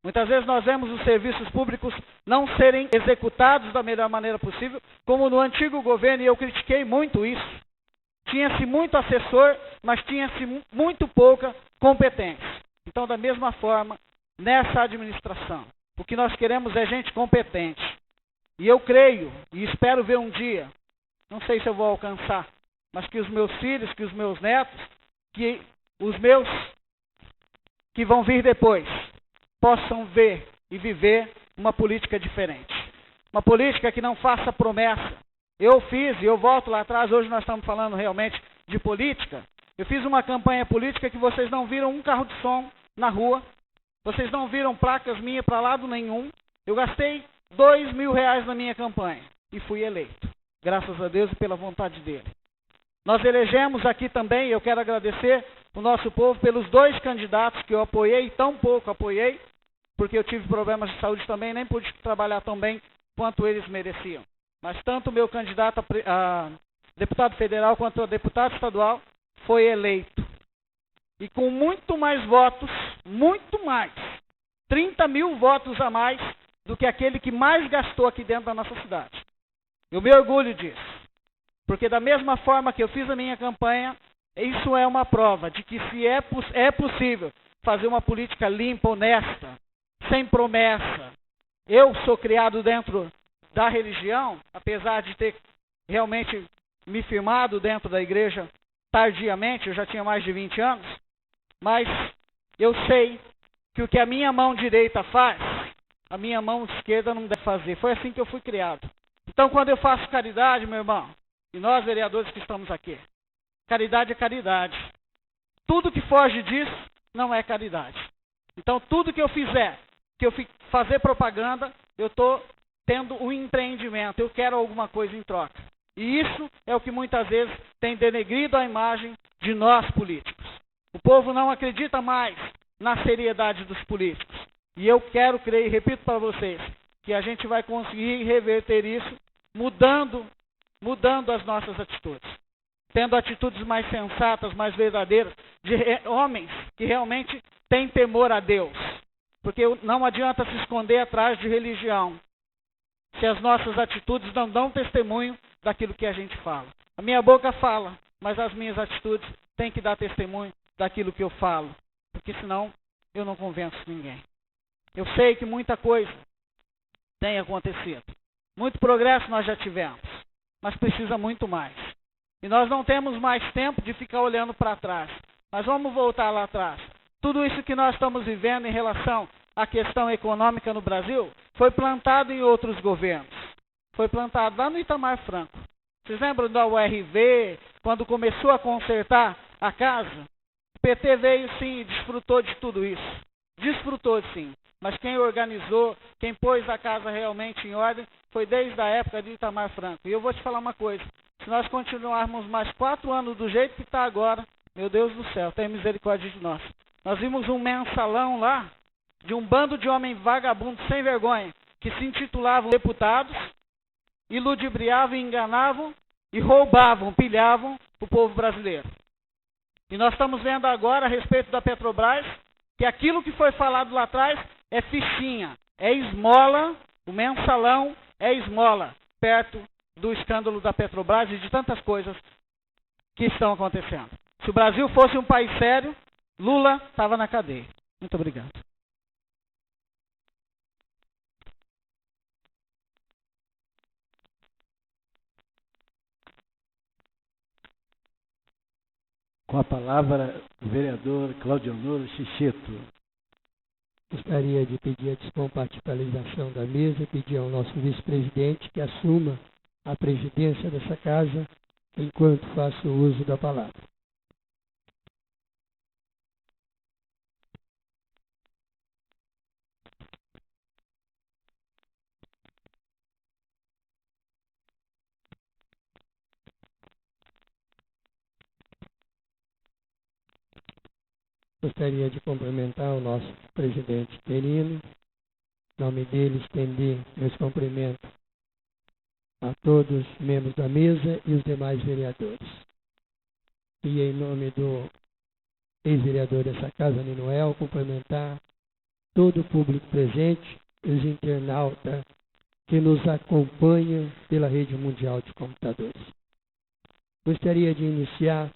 S7: Muitas vezes nós vemos os serviços públicos não serem executados da melhor maneira possível, como no antigo governo, e eu critiquei muito isso. Tinha-se muito assessor, mas tinha-se muito pouca competência. Então, da mesma forma, nessa administração, o que nós queremos é gente competente. E eu creio, e espero ver um dia, não sei se eu vou alcançar, mas que os meus filhos, que os meus netos, que os meus que vão vir depois, possam ver e viver uma política diferente. Uma política que não faça promessa. Eu fiz, e eu volto lá atrás, hoje nós estamos falando realmente de política. Eu fiz uma campanha política que vocês não viram um carro de som na rua, vocês não viram placas minhas para lado nenhum. Eu gastei R$2.000 na minha campanha e fui eleito, graças a Deus e pela vontade dele. Nós elegemos aqui também, eu quero agradecer o nosso povo pelos dois candidatos que eu apoiei, tão pouco apoiei, porque eu tive problemas de saúde também, nem pude trabalhar tão bem quanto eles mereciam. Mas tanto o meu candidato a deputado federal quanto a deputado estadual foi eleito. E com muito mais votos, muito mais, 30 mil votos a mais do que aquele que mais gastou aqui dentro da nossa cidade. Eu me orgulho disso. Porque da mesma forma que eu fiz a minha campanha, isso é uma prova de que se é possível fazer uma política limpa, honesta, sem promessa. Eu sou criado dentro da religião, apesar de ter realmente me firmado dentro da igreja tardiamente, eu já tinha mais de 20 anos, mas eu sei que o que a minha mão direita faz, a minha mão esquerda não deve fazer. Foi assim que eu fui criado. Então, quando eu faço caridade, meu irmão, e nós vereadores que estamos aqui, caridade é caridade. Tudo que foge disso não é caridade. Então, tudo que eu fizer, que eu fazer propaganda, eu estou tendo um empreendimento, eu quero alguma coisa em troca. E isso é o que muitas vezes tem denegrido a imagem de nós políticos. O povo não acredita mais na seriedade dos políticos. E eu quero crer, e repito para vocês, que a gente vai conseguir reverter isso mudando as nossas atitudes. Tendo atitudes mais sensatas, mais verdadeiras, de homens que realmente têm temor a Deus. Porque não adianta se esconder atrás de religião, se as nossas atitudes não dão testemunho daquilo que a gente fala. A minha boca fala, mas as minhas atitudes têm que dar testemunho daquilo que eu falo. Porque senão eu não convenço ninguém. Eu sei que muita coisa tem acontecido. Muito progresso nós já tivemos, mas precisa muito mais. E nós não temos mais tempo de ficar olhando para trás. Mas vamos voltar lá atrás. Tudo isso que nós estamos vivendo em relação à questão econômica no Brasil foi plantado em outros governos. Foi plantado lá no Itamar Franco. Vocês lembram da URV, quando começou a consertar a casa? O PT veio sim e desfrutou de tudo isso. Desfrutou sim. Mas quem organizou, quem pôs a casa realmente em ordem, foi desde a época de Itamar Franco. E eu vou te falar uma coisa. Se nós continuarmos mais 4 anos do jeito que está agora, meu Deus do céu, tenha misericórdia de nós. Nós vimos um mensalão lá, de um bando de homens vagabundos sem vergonha, que se intitulavam deputados, e ludibriavam, enganavam, e roubavam, pilhavam o povo brasileiro. E nós estamos vendo agora, a respeito da Petrobras, que aquilo que foi falado lá atrás é fichinha, é esmola, o mensalão é esmola, perto do escândalo da Petrobras e de tantas coisas que estão acontecendo. Se o Brasil fosse um país sério, Lula estava na cadeia. Muito obrigado.
S3: Com a palavra, o vereador Claudionor Chicheto.
S1: Gostaria de pedir a descompartimentalização da mesa, pedir ao nosso vice-presidente que assuma a presidência dessa casa enquanto faço uso da palavra. Gostaria de cumprimentar o nosso presidente interino, em nome dele estender meus cumprimentos a todos os membros da mesa e os demais vereadores. E em nome do ex-vereador dessa casa, Ninoel, cumprimentar todo o público presente e os internautas que nos acompanham pela rede mundial de computadores. Gostaria de iniciar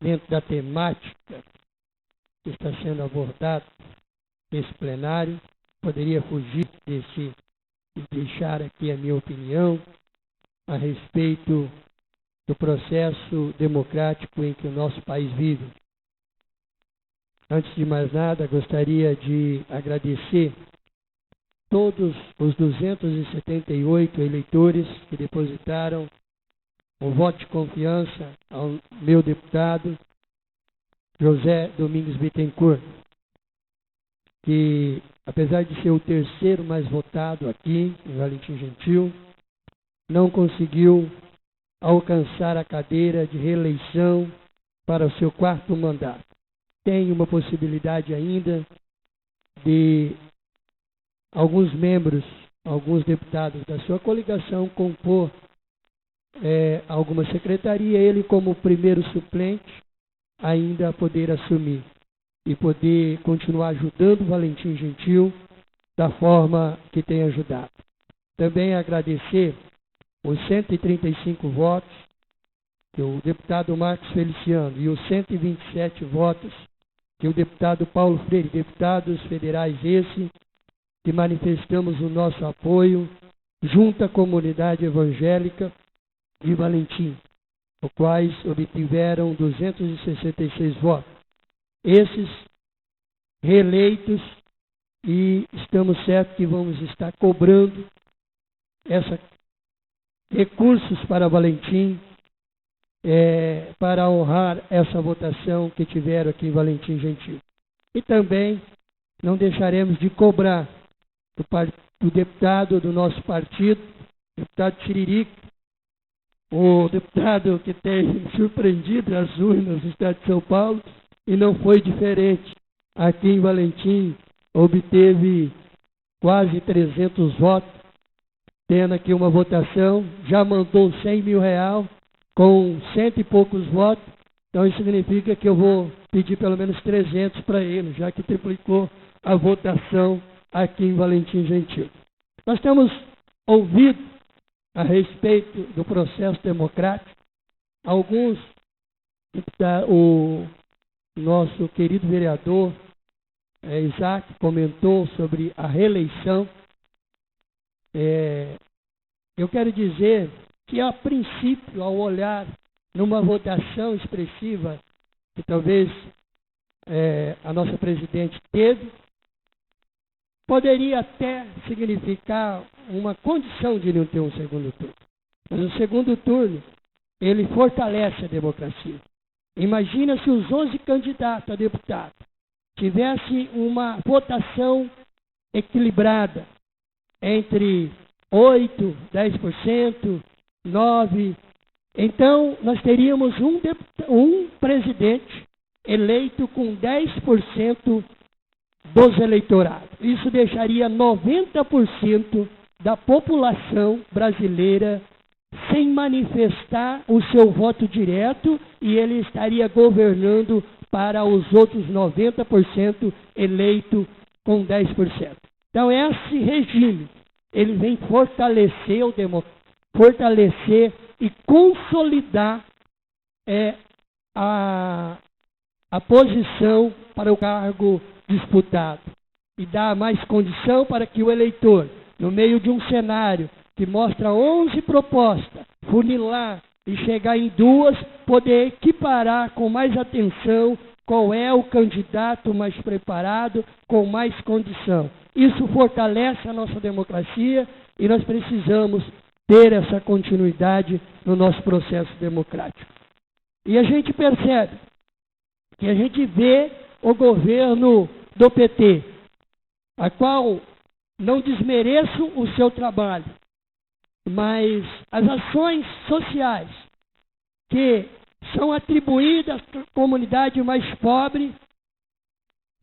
S1: dentro da temática que está sendo abordada nesse plenário. Poderia fugir desse e deixar aqui a minha opinião a respeito do processo democrático em que o nosso país vive. Antes de mais nada, gostaria de agradecer todos os 278 eleitores que depositaram o voto de confiança ao meu deputado José Domingos Bittencourt, que, apesar de ser o terceiro mais votado aqui em Valentim Gentil, não conseguiu alcançar a cadeira de reeleição para o seu 4º mandato. Tem uma possibilidade ainda de alguns membros, alguns deputados da sua coligação compor alguma secretaria, ele como primeiro suplente ainda poder assumir e poder continuar ajudando o Valentim Gentil da forma que tem ajudado. também agradecer os 135 votos que o deputado Marcos Feliciano e os 127 votos que o deputado Paulo Freire, deputados federais que manifestamos o nosso apoio junto à comunidade evangélica de Valentim, os quais obtiveram 266 votos. Esses reeleitos, e estamos certos que vamos estar cobrando recursos para Valentim, para honrar essa votação que tiveram aqui em Valentim Gentil. E também não deixaremos de cobrar do deputado do nosso partido, deputado Tiririca, o deputado que tem surpreendido as urnas do estado de São Paulo, e não foi diferente. Aqui em Valentim obteve quase 300 votos, tendo aqui uma votação, já mandou R$100 mil com 100 e poucos votos. Então isso significa que eu vou pedir pelo menos 300 para ele, já que triplicou a votação aqui em Valentim Gentil. Nós temos ouvido a respeito do processo democrático. Alguns, o nosso querido vereador Isaac comentou sobre a reeleição. Eu quero dizer que, a princípio, ao olhar numa votação expressiva que talvez a nossa presidente teve, poderia até significar uma condição de não ter um segundo turno. Mas o segundo turno, ele fortalece a democracia. Imagina se os 11 candidatos a deputado tivessem uma votação equilibrada entre 8%, 10%, 9%. Então, nós teríamos um presidente eleito com 10% dos eleitorados. Isso deixaria 90% da população brasileira sem manifestar o seu voto direto, e ele estaria governando para os outros 90% eleito com 10%. Então, esse regime, ele vem fortalecer e consolidar a posição para o cargo disputado, e dar mais condição para que o eleitor, no meio de um cenário que mostra 11 propostas, funilar e chegar em 2, poder equiparar com mais atenção qual é o candidato mais preparado, com mais condição. Isso fortalece a nossa democracia, e nós precisamos ter essa continuidade no nosso processo democrático. E a gente percebe que a gente vê o governo do PT, a qual não desmereço o seu trabalho, mas as ações sociais que são atribuídas à comunidade mais pobre,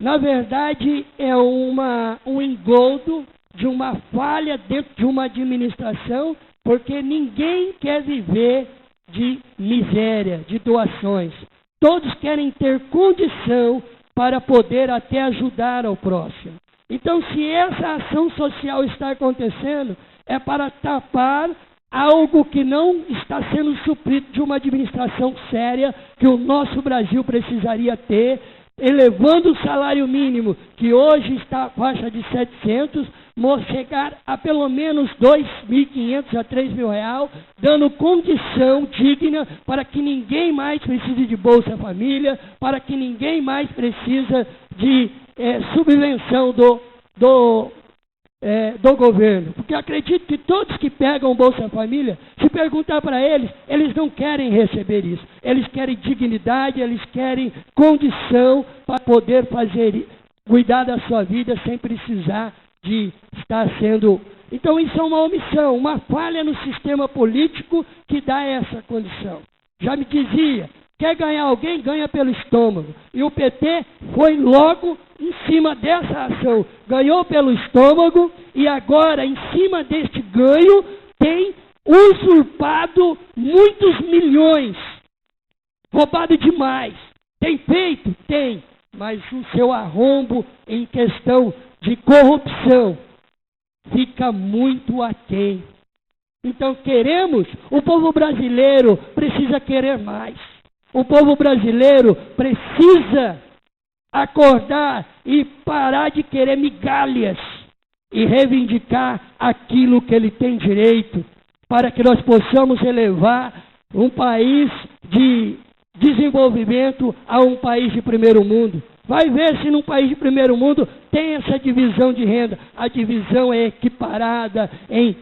S1: na verdade é um engodo de uma falha dentro de uma administração, porque ninguém quer viver de miséria, de doações. Todos querem ter condição para poder até ajudar ao próximo. Então, se essa ação social está acontecendo, é para tapar algo que não está sendo suprido de uma administração séria que o nosso Brasil precisaria ter, elevando o salário mínimo, que hoje está à faixa de 700, chegar a pelo menos 2.500 a 3.000 reais, dando condição digna para que ninguém mais precise de Bolsa Família, para que ninguém mais precisa de subvenção do governo. Porque acredito que todos que pegam Bolsa Família, se perguntar para eles, eles não querem receber isso. Eles querem dignidade, eles querem condição para poder cuidar da sua vida sem precisar de estar sendo... Então isso é uma omissão, uma falha no sistema político que dá essa condição. Já me dizia, quer ganhar alguém, ganha pelo estômago. E o PT foi logo em cima dessa ação. Ganhou pelo estômago e agora, em cima deste ganho, tem usurpado muitos milhões. Roubado demais. Tem feito? Tem. Mas o seu arrombo em questão de corrupção fica muito aquém. Então o povo brasileiro precisa querer mais. O povo brasileiro precisa acordar e parar de querer migalhas e reivindicar aquilo que ele tem direito, para que nós possamos elevar um país de desenvolvimento a um país de primeiro mundo. Vai ver se num país de primeiro mundo tem essa divisão de renda. A divisão é equiparada em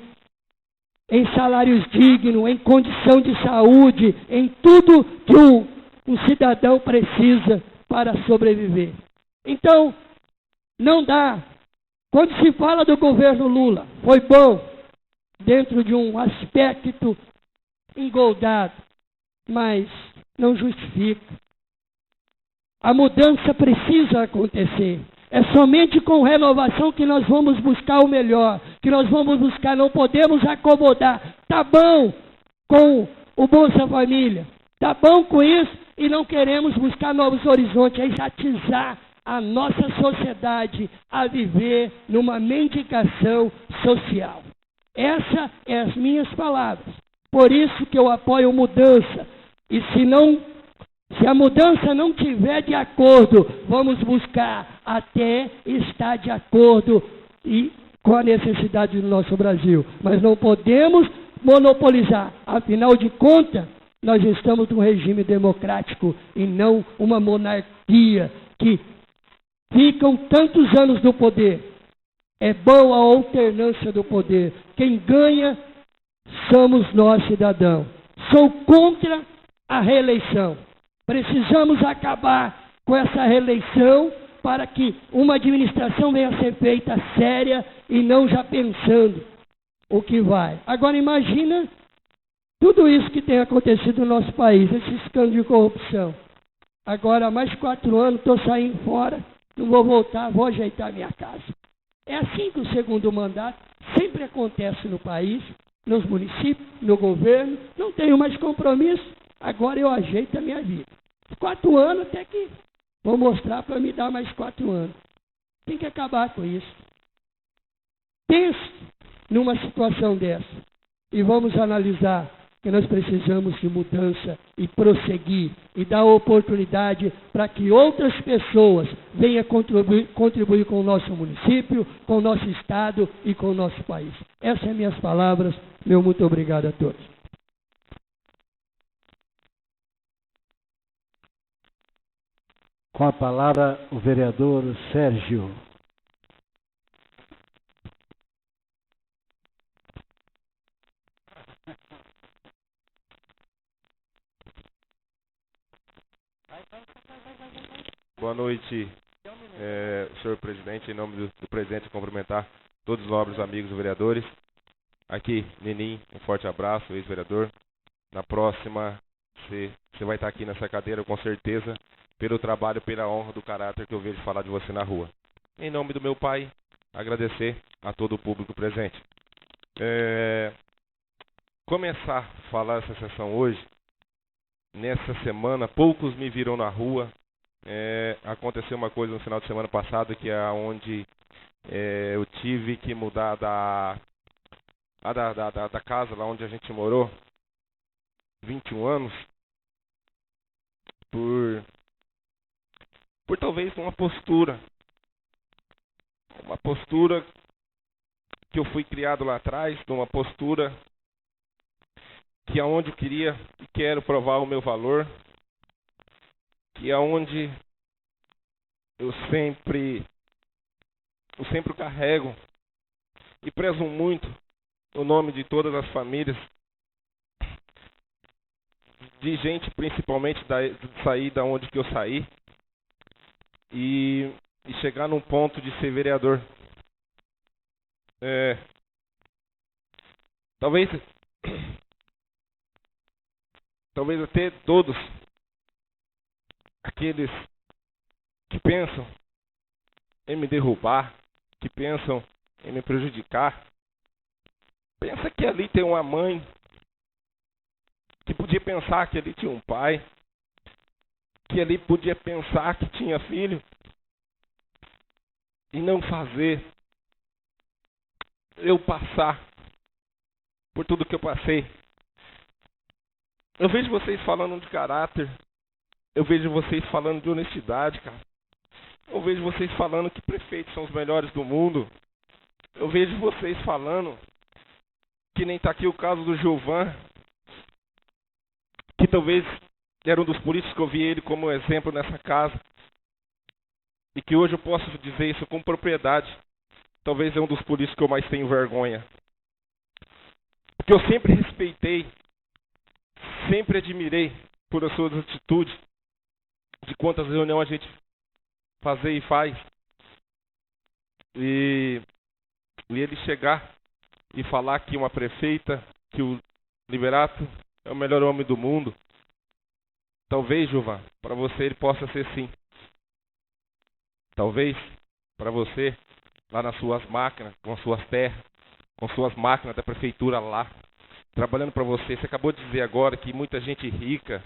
S1: salários dignos, em condição de saúde, em tudo que um cidadão precisa para sobreviver. Então, não dá. Quando se fala do governo Lula, foi bom, dentro de um aspecto engoldado, mas não justifica. A mudança precisa acontecer. É somente com renovação que nós vamos buscar o melhor, que nós vamos buscar, não podemos acomodar. Tá bom com o Bolsa Família, tá bom com isso e não queremos buscar novos horizontes, é exatizar a nossa sociedade a viver numa mendigação social. Essas são as minhas palavras. Por isso que eu apoio mudança. E se a mudança não estiver de acordo, vamos buscar até estar de acordo com a necessidade do nosso Brasil. Mas não podemos monopolizar. Afinal de contas, nós estamos num regime democrático e não uma monarquia que ficam tantos anos no poder. É boa a alternância do poder. Quem ganha somos nós, cidadãos. Sou contra a reeleição. Precisamos acabar com essa reeleição para que uma administração venha a ser feita séria e não já pensando o que vai. Agora imagina tudo isso que tem acontecido no nosso país, esse escândalo de corrupção. Agora, mais 4 anos, estou saindo fora, não vou voltar, vou ajeitar minha casa. É assim que o segundo mandato sempre acontece no país, nos municípios, no governo, não tenho mais compromisso, agora eu ajeito a minha vida. 4 anos até que vou mostrar para me dar mais 4 anos. Tem que acabar com isso. Pense numa situação dessa e vamos analisar que nós precisamos de mudança e prosseguir e dar oportunidade para que outras pessoas venham contribuir com o nosso município, com o nosso estado e com o nosso país. Essas são minhas palavras. Meu muito obrigado a todos.
S3: Com a palavra, o vereador Sérgio.
S8: Boa noite, senhor presidente. Em nome do presidente, cumprimentar todos os nobres amigos vereadores. Aqui, Ninim, um forte abraço, ex-vereador. Na próxima, você vai estar aqui nessa cadeira, com certeza, pelo trabalho, pela honra do caráter que eu vejo falar de você na rua. Em nome do meu pai, agradecer a todo o público presente. Começar a falar essa sessão hoje, nessa semana, poucos me viram na rua. Aconteceu uma coisa no final de semana passado, que é onde eu tive que mudar da casa lá onde a gente morou, 21 anos, por talvez uma postura que eu fui criado lá atrás, uma postura que é onde eu queria e quero provar o meu valor, que é onde eu sempre carrego e prezo muito o nome de todas as famílias, de gente principalmente de sair da onde que eu saí e chegar num ponto de ser vereador. Talvez até todos aqueles que pensam em me derrubar, que pensam em me prejudicar, pensa que ali tem uma mãe, que podia pensar que ali tinha um pai, que ali podia pensar que tinha filho, e não fazer
S9: eu passar por tudo que eu passei. Eu vejo vocês falando de caráter. Eu vejo vocês falando de honestidade, cara. Eu vejo vocês falando que prefeitos são os melhores do mundo. Eu vejo vocês falando, que nem tá aqui o caso do Gilvan, que talvez era um dos políticos que eu vi ele como exemplo nessa casa. E que hoje eu posso dizer isso com propriedade. Talvez é um dos políticos que eu mais tenho vergonha. Porque eu sempre respeitei, sempre admirei por as suas atitudes, de quantas reuniões a gente fazer e faz. E ele chegar e falar que uma prefeita, que o Liberato é o melhor homem do mundo. Talvez, Gilvan, para você ele possa ser sim. Talvez, para você, lá nas suas máquinas, com as suas terras, com suas máquinas da prefeitura lá, trabalhando para você. Você acabou de dizer agora que muita gente rica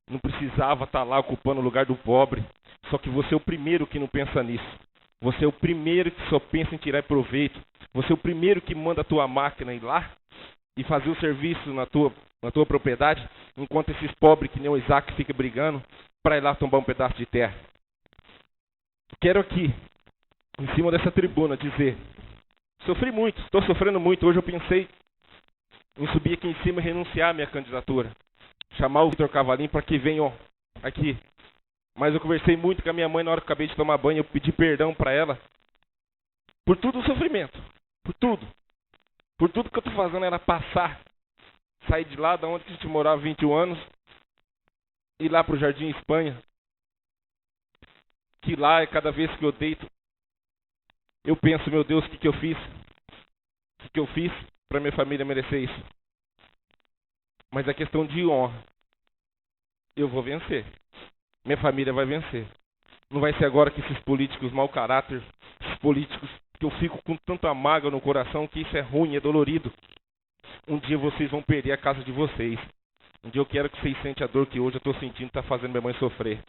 S9: não precisava estar lá ocupando o lugar do pobre. Só que você é o primeiro que não pensa nisso. Você é o primeiro que só pensa em tirar proveito. Você é o primeiro que manda a tua máquina ir lá e fazer o serviço na tua propriedade, enquanto esses pobres que nem o Isaac fica brigando para ir lá tomar um pedaço de terra. Quero aqui, em cima dessa tribuna, dizer: sofri muito, estou sofrendo muito. Hoje eu pensei em subir aqui em cima e renunciar à minha candidatura. Chamar o Vitor Cavalim para que venha aqui. Mas eu conversei muito com a minha mãe na hora que eu acabei de tomar banho. Eu pedi perdão para ela por todo o sofrimento. Por tudo. Por tudo que eu estou fazendo era passar. Sair de lá, da onde a gente morava 21 anos. Ir lá para o Jardim Espanha. Que lá, cada vez que eu deito, eu penso: meu Deus, o que eu fiz? O que eu fiz para minha família merecer isso? Mas é questão de honra. Eu vou vencer. Minha família vai vencer. Não vai ser agora que esses políticos mau caráter, esses políticos que eu fico com tanta mágoa no coração, que isso é ruim, é dolorido. Um dia vocês vão perder a casa de vocês. Um dia eu quero que vocês sentem a dor que hoje eu estou sentindo, está fazendo minha mãe sofrer.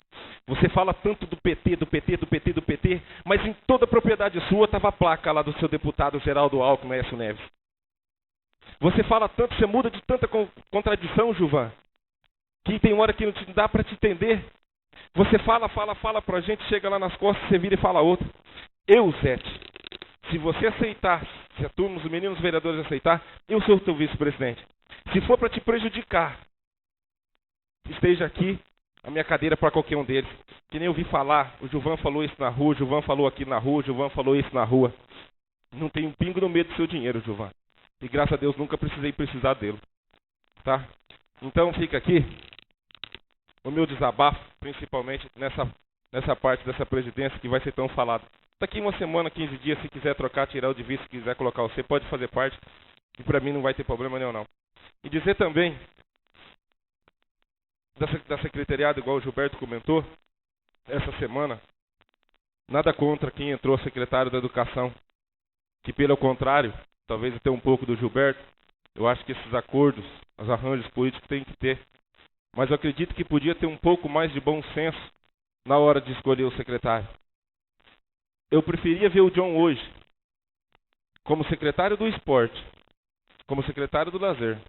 S9: Você fala tanto do PT, do PT, do PT, do PT, mas em toda a propriedade sua estava a placa lá do seu deputado Geraldo Alckmin, Aécio Neves. Você fala tanto, você muda de tanta contradição, Gilvan, que tem hora que não te dá para te entender. Você fala pra gente, chega lá nas costas, você vira e fala outra. Eu, Zete, se você aceitar, se a turma, os meninos vereadores aceitar, eu sou o teu vice-presidente. Se for para te prejudicar, esteja aqui a minha cadeira para qualquer um deles. Que nem eu vi falar, o Gilvan falou isso na rua, o Gilvan falou aqui na rua, o Gilvan falou isso na rua. Não tem um pingo no medo do seu dinheiro, Gilvan. E graças a Deus nunca precisar dele. Tá? Então fica aqui o meu desabafo, principalmente nessa parte dessa presidência que vai ser tão falada. Daqui uma semana, 15 dias, se quiser trocar, tirar o de vice, se quiser colocar você, pode fazer parte. E para mim não vai ter problema nenhum, não. E dizer também da secretariado, igual o Gilberto comentou, essa semana, nada contra quem entrou secretário da Educação, que pelo contrário, talvez até um pouco do Gilberto, eu acho que esses acordos, os arranjos políticos tem que ter. Mas eu acredito que podia ter um pouco mais de bom senso na hora de escolher o secretário. Eu preferia ver o John hoje como secretário do esporte, como secretário do lazer,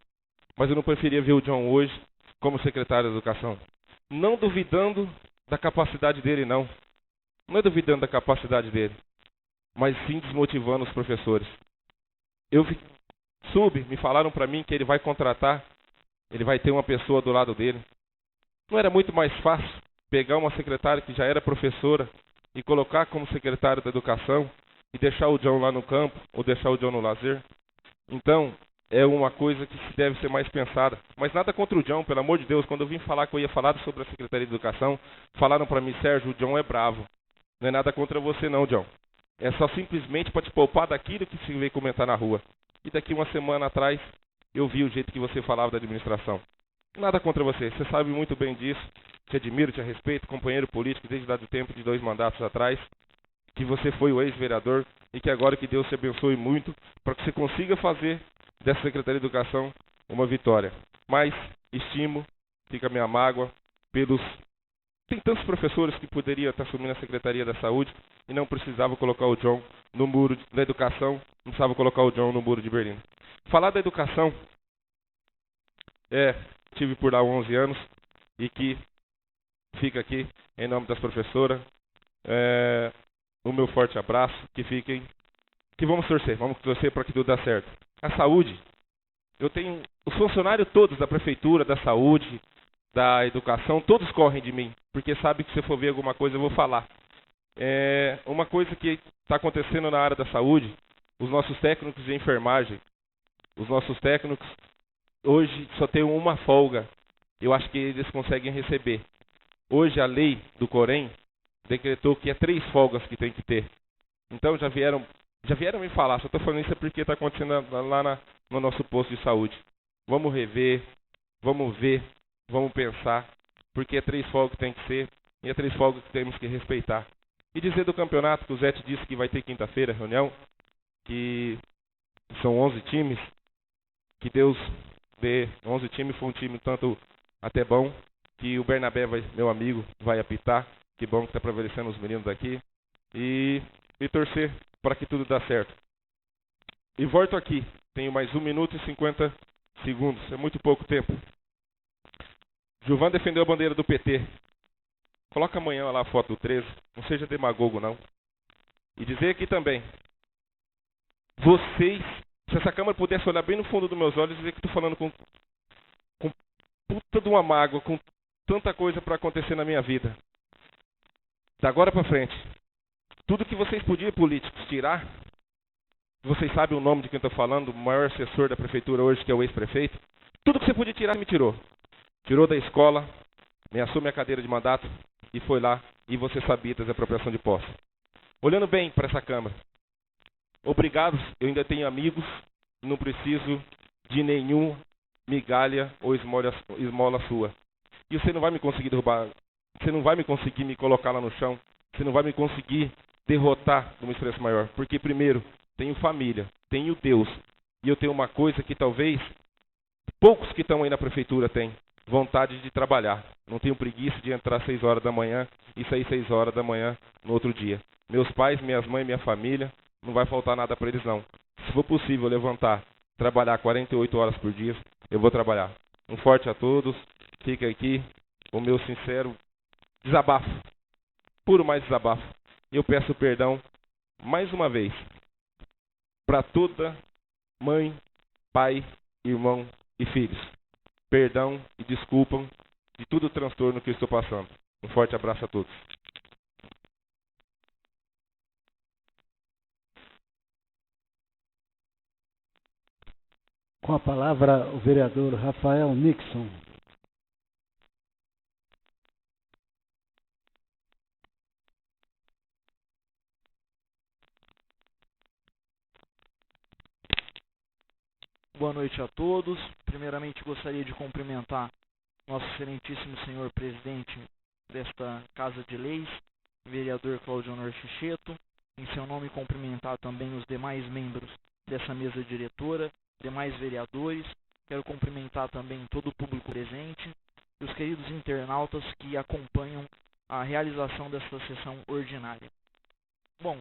S9: mas eu não preferia ver o John hoje como secretário da educação. Não duvidando da capacidade dele, não. Não é duvidando da capacidade dele, mas sim desmotivando os professores. Me falaram para mim que ele vai contratar, ele vai ter uma pessoa do lado dele. Não era muito mais fácil pegar uma secretária que já era professora e colocar como secretário da educação e deixar o John lá no campo ou deixar o John no lazer? Então, é uma coisa que se deve ser mais pensada. Mas nada contra o John, pelo amor de Deus. Quando eu vim falar que eu ia falar sobre a Secretaria de Educação, falaram para mim: Sérgio, o John é bravo. Não é nada contra você não, John. É só simplesmente para te poupar daquilo que se veio comentar na rua. E daqui uma semana atrás, eu vi o jeito que você falava da administração. Nada contra você, você sabe muito bem disso. Te admiro, te respeito, companheiro político desde lá do tempo de 2 mandatos atrás. Que você foi o ex-vereador e que agora que Deus te abençoe muito para que você consiga fazer dessa Secretaria de Educação uma vitória. Mas estimo, fica a minha mágoa pelos... Tem tantos professores que poderiam estar assumindo a Secretaria da Saúde e não precisava colocar o John no muro da educação, não precisava colocar o John no muro de Berlim. Falar da educação, tive por lá 11 anos e que fica aqui em nome das professoras, o meu forte abraço, que vamos torcer para que tudo dê certo. A saúde, eu tenho os funcionários todos da prefeitura, da saúde, da educação, todos correm de mim, porque sabe que se for ver alguma coisa eu vou falar. Uma coisa que está acontecendo na área da saúde, os nossos técnicos de enfermagem, os nossos técnicos hoje só tem uma folga, eu acho que eles conseguem receber. Hoje a lei do Corém decretou que é 3 folgas que tem que ter. Então já vieram me falar, só estou falando isso porque está acontecendo lá no nosso posto de saúde. Vamos rever, vamos ver, vamos pensar, porque é 3 folgas que tem que ser, e é 3 folgas que temos que respeitar. E dizer do campeonato, que o Zete disse que vai ter quinta-feira reunião, que são 11 times, que Deus dê 11 times, foi um time tanto até bom, que o Bernabé, meu amigo, vai apitar, que bom que está prevalecendo os meninos daqui, e torcer para que tudo dê certo. E volto aqui, tenho mais 1 minuto e 50 segundos, é muito pouco tempo. Gilvan defendeu a bandeira do PT. Coloca amanhã lá a foto do 13, não seja demagogo não. E dizer aqui também, vocês, se essa Câmara pudesse olhar bem no fundo dos meus olhos e dizer que estou falando com puta de uma mágoa, com tanta coisa para acontecer na minha vida. Da agora para frente, tudo que vocês podiam, políticos, tirar, vocês sabem o nome de quem estou falando, o maior assessor da prefeitura hoje, que é o ex-prefeito, tudo que você podia tirar, me tirou. Tirou da escola, me assume a cadeira de mandato e foi lá, e você sabia das apropriação de posse. Olhando bem para essa Câmara, obrigado, eu ainda tenho amigos, não preciso de nenhum migalha ou esmola sua. E você não vai me conseguir derrubar, você não vai me conseguir me colocar lá no chão, você não vai me conseguir derrotar numa expressão maior. Porque primeiro, tenho família, tenho Deus, e eu tenho uma coisa que talvez poucos que estão aí na prefeitura têm, vontade de trabalhar. Não tenho preguiça de entrar às 6 horas da manhã e sair 6 horas da manhã no outro dia. Meus pais, minhas mães, minha família, não vai faltar nada para eles não. Se for possível levantar, trabalhar 48 horas por dia, eu vou trabalhar. Um forte a todos, fica aqui o meu sincero desabafo, puro mais desabafo. Eu peço perdão mais uma vez para toda mãe, pai, irmão e filhos. Perdão e desculpam de todo o transtorno que eu estou passando. Um forte abraço a todos.
S3: Com a palavra, o vereador Rafael Nixon.
S10: Boa noite a todos. Primeiramente, gostaria de cumprimentar nosso excelentíssimo senhor presidente desta Casa de Leis, vereador Claudio Honor Chicheto. Em seu nome, cumprimentar também os demais membros dessa mesa diretora, demais vereadores. Quero cumprimentar também todo o público presente e os queridos internautas que acompanham a realização desta sessão ordinária. Bom,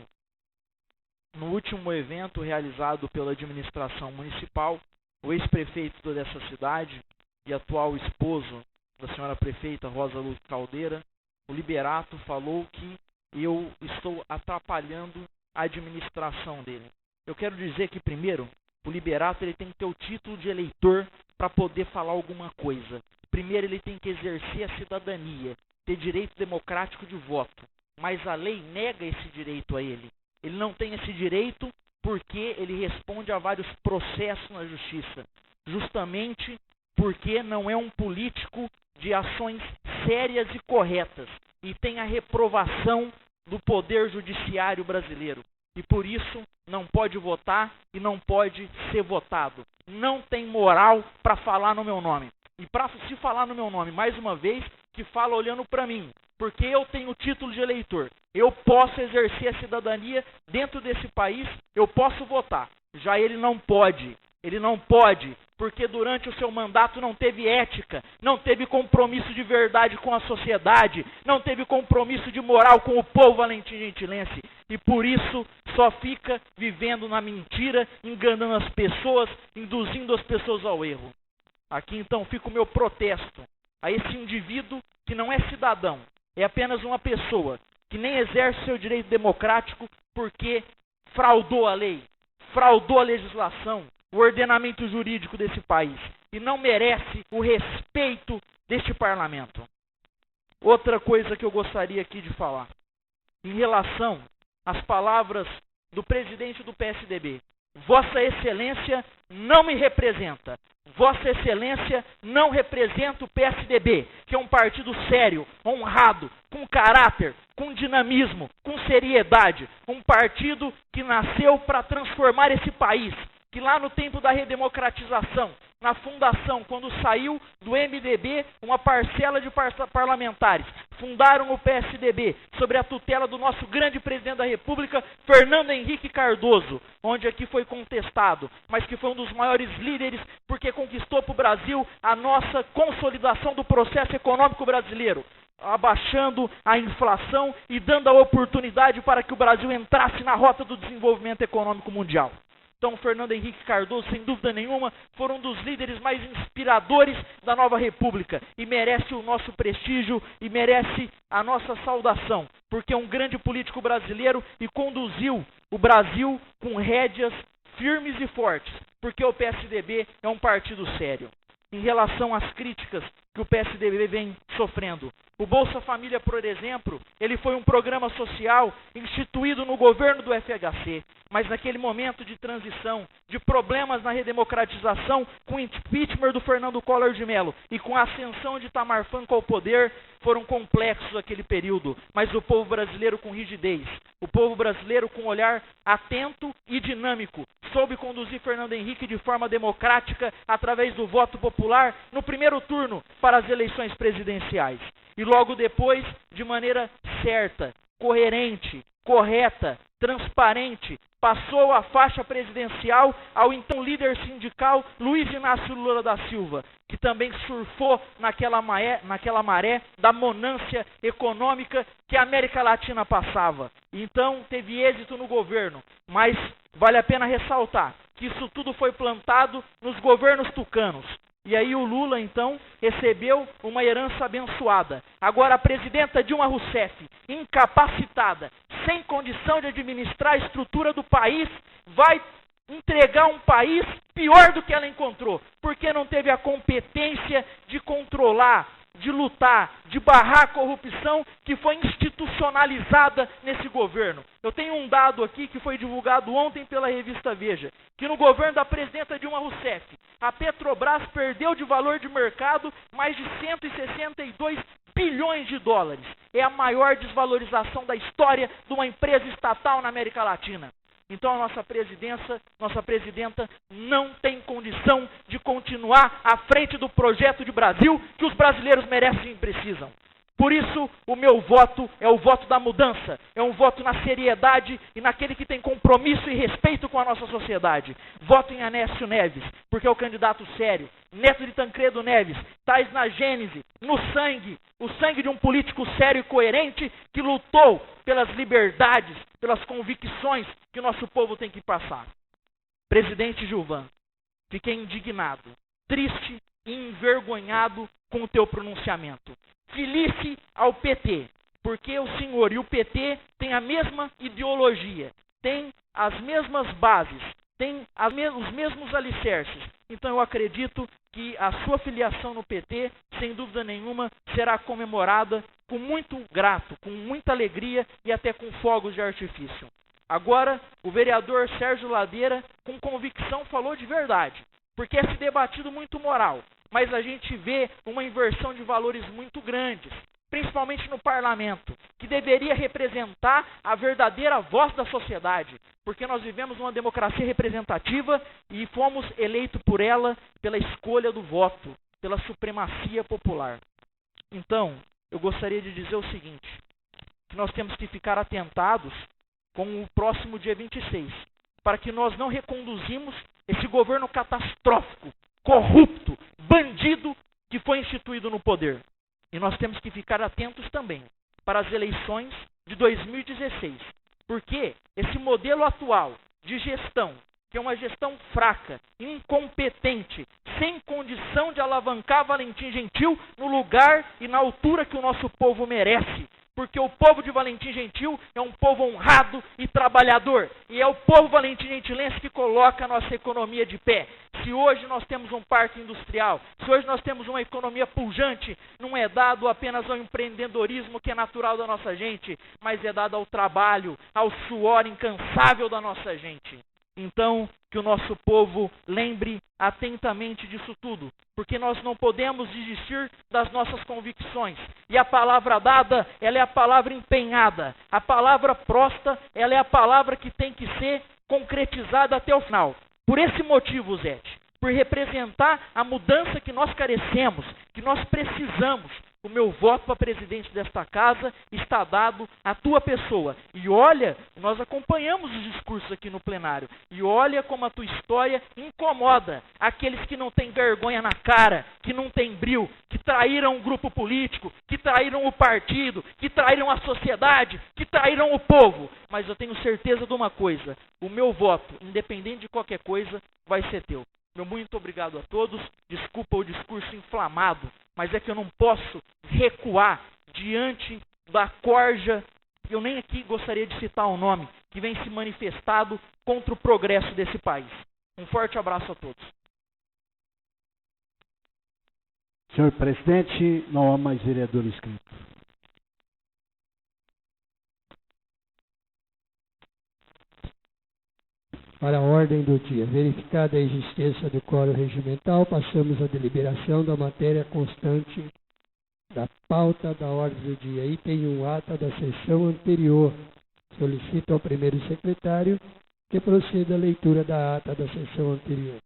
S10: no último evento realizado pela administração municipal, o ex-prefeito dessa cidade e atual esposo da senhora prefeita Rosa Luz Caldeira, o Liberato, falou que eu estou atrapalhando a administração dele. Eu quero dizer que, primeiro, o Liberato ele tem que ter o título de eleitor para poder falar alguma coisa. Primeiro, ele tem que exercer a cidadania, ter direito democrático de voto. Mas a lei nega esse direito a ele. Ele não tem esse direito porque ele responde a vários processos na justiça. Justamente porque não é um político de ações sérias e corretas. E tem a reprovação do poder judiciário brasileiro. E por isso não pode votar e não pode ser votado. Não tem moral para falar no meu nome. E para se falar no meu nome, mais uma vez, que fala olhando para mim. Porque eu tenho o título de eleitor. Eu posso exercer a cidadania dentro desse país, eu posso votar. Já ele não pode. Ele não pode, porque durante o seu mandato não teve ética, não teve compromisso de verdade com a sociedade, não teve compromisso de moral com o povo valentim-gentilense, e por isso só fica vivendo na mentira, enganando as pessoas, induzindo as pessoas ao erro. Aqui então fica o meu protesto a esse indivíduo que não é cidadão, é apenas uma pessoa que nem exerce seu direito democrático porque fraudou a lei, fraudou a legislação, o ordenamento jurídico desse país e não merece o respeito deste parlamento. Outra coisa que eu gostaria aqui de falar, em relação às palavras do presidente do PSDB. Vossa Excelência não me representa. Vossa Excelência não representa o PSDB, que é um partido sério, honrado, com caráter, com dinamismo, com seriedade. Um partido que nasceu para transformar esse país, que lá no tempo da redemocratização, na fundação, quando saiu do MDB, uma parcela de parlamentares fundaram o PSDB, sob a tutela do nosso grande presidente da República, Fernando Henrique Cardoso, onde aqui foi contestado, mas que foi um dos maiores líderes, porque conquistou para o Brasil a nossa consolidação do processo econômico brasileiro, abaixando a inflação e dando a oportunidade para que o Brasil entrasse na rota do desenvolvimento econômico mundial. Então, Fernando Henrique Cardoso, sem dúvida nenhuma, foram um dos líderes mais inspiradores da nova república e merece o nosso prestígio e merece a nossa saudação, porque é um grande político brasileiro e conduziu o Brasil com rédeas firmes e fortes, porque o PSDB é um partido sério. Em relação às críticas que o PSDB vem sofrendo, o Bolsa Família, por exemplo, ele foi um programa social instituído no governo do FHC, mas naquele momento de transição, de problemas na redemocratização, com o impeachment do Fernando Collor de Mello e com a ascensão de Itamar Franco ao poder, foram complexos aquele período, mas o povo brasileiro com rigidez, o povo brasileiro com olhar atento e dinâmico, soube conduzir Fernando Henrique de forma democrática através do voto popular no primeiro turno para as eleições presidenciais. E logo depois, de maneira certa, coerente, correta, transparente, passou a faixa presidencial ao então líder sindical Luiz Inácio Lula da Silva, que também surfou naquela maré da bonança econômica que a América Latina passava. Então teve êxito no governo, mas vale a pena ressaltar que isso tudo foi plantado nos governos tucanos. E aí o Lula, então, recebeu uma herança abençoada. Agora a presidenta Dilma Rousseff, incapacitada, sem condição de administrar a estrutura do país, vai entregar um país pior do que ela encontrou, porque não teve a competência de controlar, de lutar, de barrar a corrupção que foi institucionalizada nesse governo. Eu tenho um dado aqui que foi divulgado ontem pela revista Veja, que no governo da presidenta Dilma Rousseff, a Petrobras perdeu de valor de mercado mais de 162 bilhões de dólares. É a maior desvalorização da história de uma empresa estatal na América Latina. Então a nossa presidenta não tem condição de continuar à frente do projeto de Brasil que os brasileiros merecem e precisam. Por isso, o meu voto é o voto da mudança, é um voto na seriedade e naquele que tem compromisso e respeito com a nossa sociedade. Voto em Aécio Neves, porque é o candidato sério, neto de Tancredo Neves, tais na gênese, no sangue, o sangue de um político sério e coerente que lutou pelas liberdades, pelas convicções que o nosso povo tem que passar. Presidente Gilvan, fiquei indignado, triste e envergonhado com o teu pronunciamento. Felice ao PT, porque o senhor e o PT têm a mesma ideologia, têm as mesmas bases, têm os mesmos alicerces. Então eu acredito que a sua filiação no PT, sem dúvida nenhuma, será comemorada com muito grato, com muita alegria e até com fogos de artifício. Agora, o vereador Sérgio Ladeira, com convicção, falou de verdade, porque é se debatido muito moral. Mas a gente vê uma inversão de valores muito grandes, principalmente no parlamento, que deveria representar a verdadeira voz da sociedade, porque nós vivemos uma democracia representativa e fomos eleitos por ela pela escolha do voto, pela supremacia popular. Então, eu gostaria de dizer o seguinte, que nós temos que ficar atentados com o próximo dia 26, para que nós não reconduzimos esse governo catastrófico corrupto, bandido que foi instituído no poder. E nós temos que ficar atentos também para as eleições de 2016. Porque esse modelo atual de gestão, que é uma gestão fraca, incompetente, sem condição de alavancar Valentim Gentil no lugar e na altura que o nosso povo merece. Porque o povo de Valentim Gentil é um povo honrado e trabalhador. E é o povo valentim gentilense que coloca a nossa economia de pé. Se hoje nós temos um parque industrial, se hoje nós temos uma economia pujante, não é dado apenas ao empreendedorismo que é natural da nossa gente, mas é dado ao trabalho, ao suor incansável da nossa gente. Então, que o nosso povo lembre atentamente disso tudo, porque nós não podemos desistir das nossas convicções. E a palavra dada, ela é a palavra empenhada. A palavra prosta, ela é a palavra que tem que ser concretizada até o final. Por esse motivo, Zete, por representar a mudança que nós carecemos, que nós precisamos, o meu voto para presidente desta casa está dado à tua pessoa. E olha, nós acompanhamos os discursos aqui no plenário. E olha como a tua história incomoda aqueles que não têm vergonha na cara, que não têm brio, que traíram o grupo político, que traíram o partido, que traíram a sociedade, que traíram o povo. Mas eu tenho certeza de uma coisa, o meu voto, independente de qualquer coisa, vai ser teu. Meu muito obrigado a todos. Desculpa o discurso inflamado, mas é que eu não posso recuar diante da corja, eu nem aqui gostaria de citar o nome, que vem se manifestado contra o progresso desse país. Um forte abraço a todos.
S3: Senhor presidente, não há mais vereador inscrito.
S1: Para a ordem do dia, verificada a existência do quórum regimental, passamos à deliberação da matéria constante da pauta da ordem do dia. Item 1, ata da sessão anterior. Solicito ao primeiro secretário que proceda a leitura da ata da sessão anterior.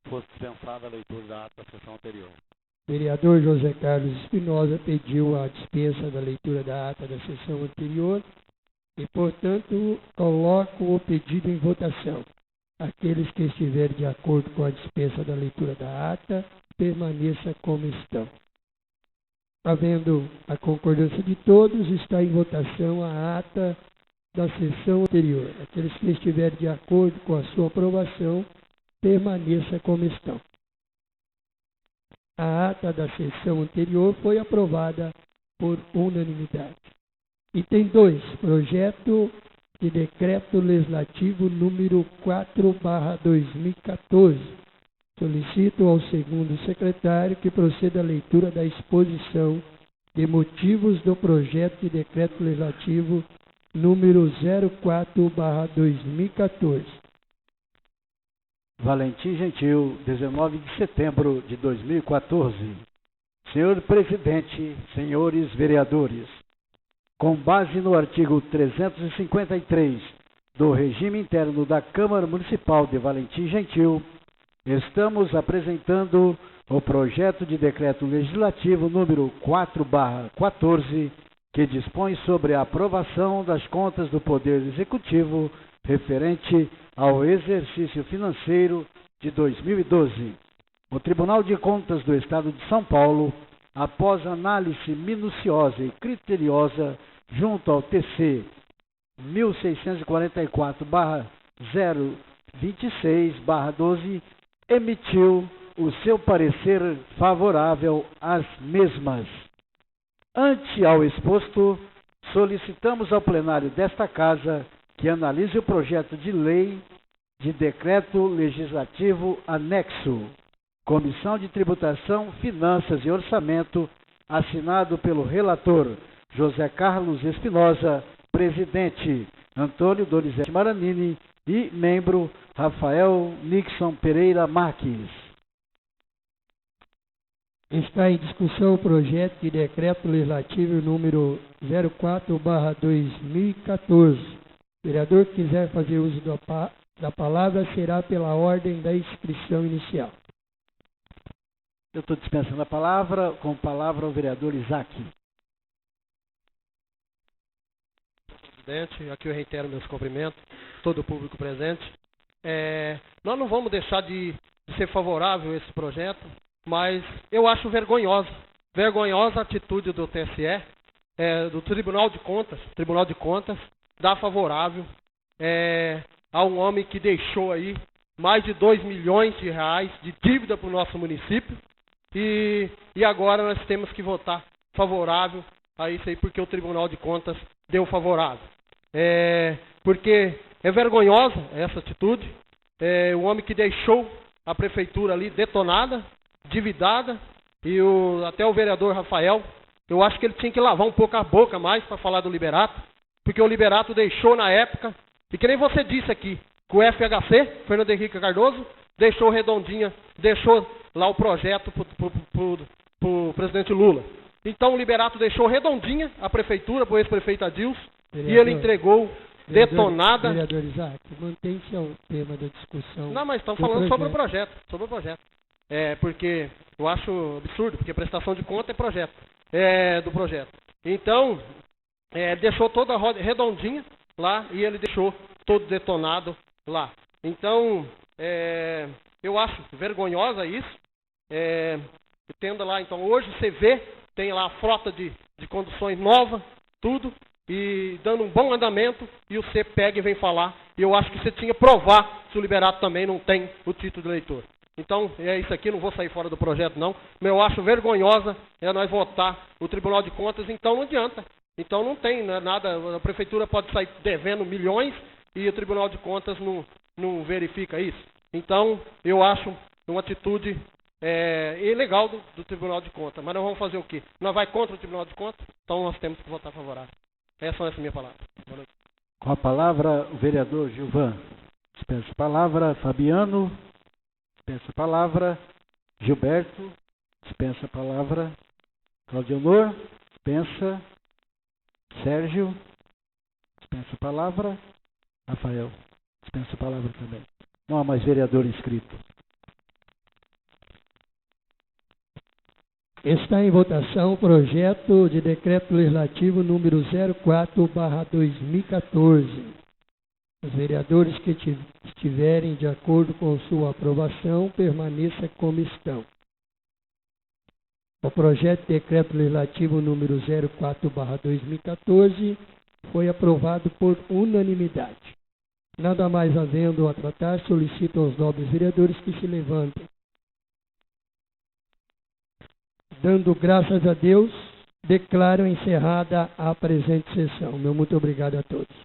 S2: Fosse dispensada a leitura da ata da sessão anterior.
S1: Vereador José Carlos Espinosa pediu a dispensa da leitura da ata da sessão anterior. E, portanto, coloco o pedido em votação. Aqueles que estiverem de acordo com a dispensa da leitura da ata, permaneça como estão. Havendo a concordância de todos, está em votação a ata da sessão anterior. Aqueles que estiverem de acordo com a sua aprovação, permaneça como estão. A ata da sessão anterior foi aprovada por unanimidade. Item 2, projeto de decreto legislativo número 4/2014. Solicito ao segundo secretário que proceda à leitura da exposição de motivos do projeto de decreto legislativo número 04/2014.
S3: Valentim Gentil, 19 de setembro de 2014. Senhor presidente, senhores vereadores, com base no artigo 353 do regime interno da Câmara Municipal de Valentim Gentil, estamos apresentando o projeto de decreto legislativo número 4/14, que dispõe sobre a aprovação das contas do Poder Executivo referente ao exercício financeiro de 2012. O Tribunal de Contas do Estado de São Paulo, após análise minuciosa e criteriosa junto ao TC 1644/026/12, emitiu o seu parecer favorável às mesmas. Ante ao exposto, solicitamos ao plenário desta Casa que analise o projeto de lei de decreto legislativo anexo, Comissão de Tributação, Finanças e Orçamento, assinado pelo relator José Carlos Espinosa, presidente Antônio Donizete Maranini e membro Rafael Nixon Pereira Marques.
S1: Está em discussão o projeto de decreto legislativo número 04/2014. O vereador que quiser fazer uso da palavra será pela ordem da inscrição inicial.
S3: Eu estou dispensando a palavra, com palavra ao vereador Isaac.
S4: Presidente, aqui eu reitero meus cumprimentos, todo o público presente. Nós não vamos deixar de ser favorável a esse projeto, mas eu acho vergonhosa a atitude do TSE, do Tribunal de Contas, dar favorável a um homem que deixou aí mais de 2 milhões de reais de dívida para o nosso município, e agora nós temos que votar favorável a isso aí, porque o Tribunal de Contas deu favorável. Porque é vergonhosa essa atitude, o homem que deixou a prefeitura ali detonada, endividada, e até o vereador Rafael, eu acho que ele tinha que lavar um pouco a boca mais para falar do Liberato, porque o Liberato deixou na época, e que nem você disse aqui, que o FHC, Fernando Henrique Cardoso, deixou redondinha, deixou lá o projeto para o presidente Lula. Então o Liberato deixou redondinha a prefeitura para o ex-prefeito Adilson, e ele entregou detonada.
S1: Vereador Isaac, mantém-se ao tema da discussão.
S4: Não, mas estamos falando sobre o projeto. Porque eu acho absurdo, porque prestação de conta é projeto. Do projeto. Então, deixou toda redondinha lá e ele deixou todo detonado lá. Então, eu acho vergonhosa isso. Tendo lá, então, hoje você vê, tem lá a frota de conduções nova, tudo, e dando um bom andamento, e você pega e vem falar. E eu acho que você tinha que provar se o Liberato também não tem o título de eleitor. Então, é isso aqui, não vou sair fora do projeto não, mas eu acho vergonhosa nós votar o Tribunal de Contas, então não adianta. Então não tem nada, a prefeitura pode sair devendo milhões e o Tribunal de Contas não verifica isso. Então, eu acho uma atitude ilegal do Tribunal de Contas, mas nós vamos fazer o quê? Nós vai contra o Tribunal de Contas, então nós temos que votar favorável. Essa é a minha palavra. Boa noite.
S3: Com a palavra, o vereador Gilvan. Dispensa a palavra, Fabiano. Dispensa a palavra, Gilberto. Dispensa a palavra, Claudionor. Dispensa, Sérgio. Dispensa a palavra, Rafael. Dispensa a palavra também. Não há mais vereador inscrito.
S1: Está em votação o projeto de decreto legislativo número 04/2014. Os vereadores que estiverem de acordo com sua aprovação, permaneça como estão. O projeto de decreto legislativo número 04/2014 foi aprovado por unanimidade. Nada mais havendo a tratar, solicito aos nobres vereadores que se levantem. Dando graças a Deus, declaro encerrada a presente sessão. Meu muito obrigado a todos.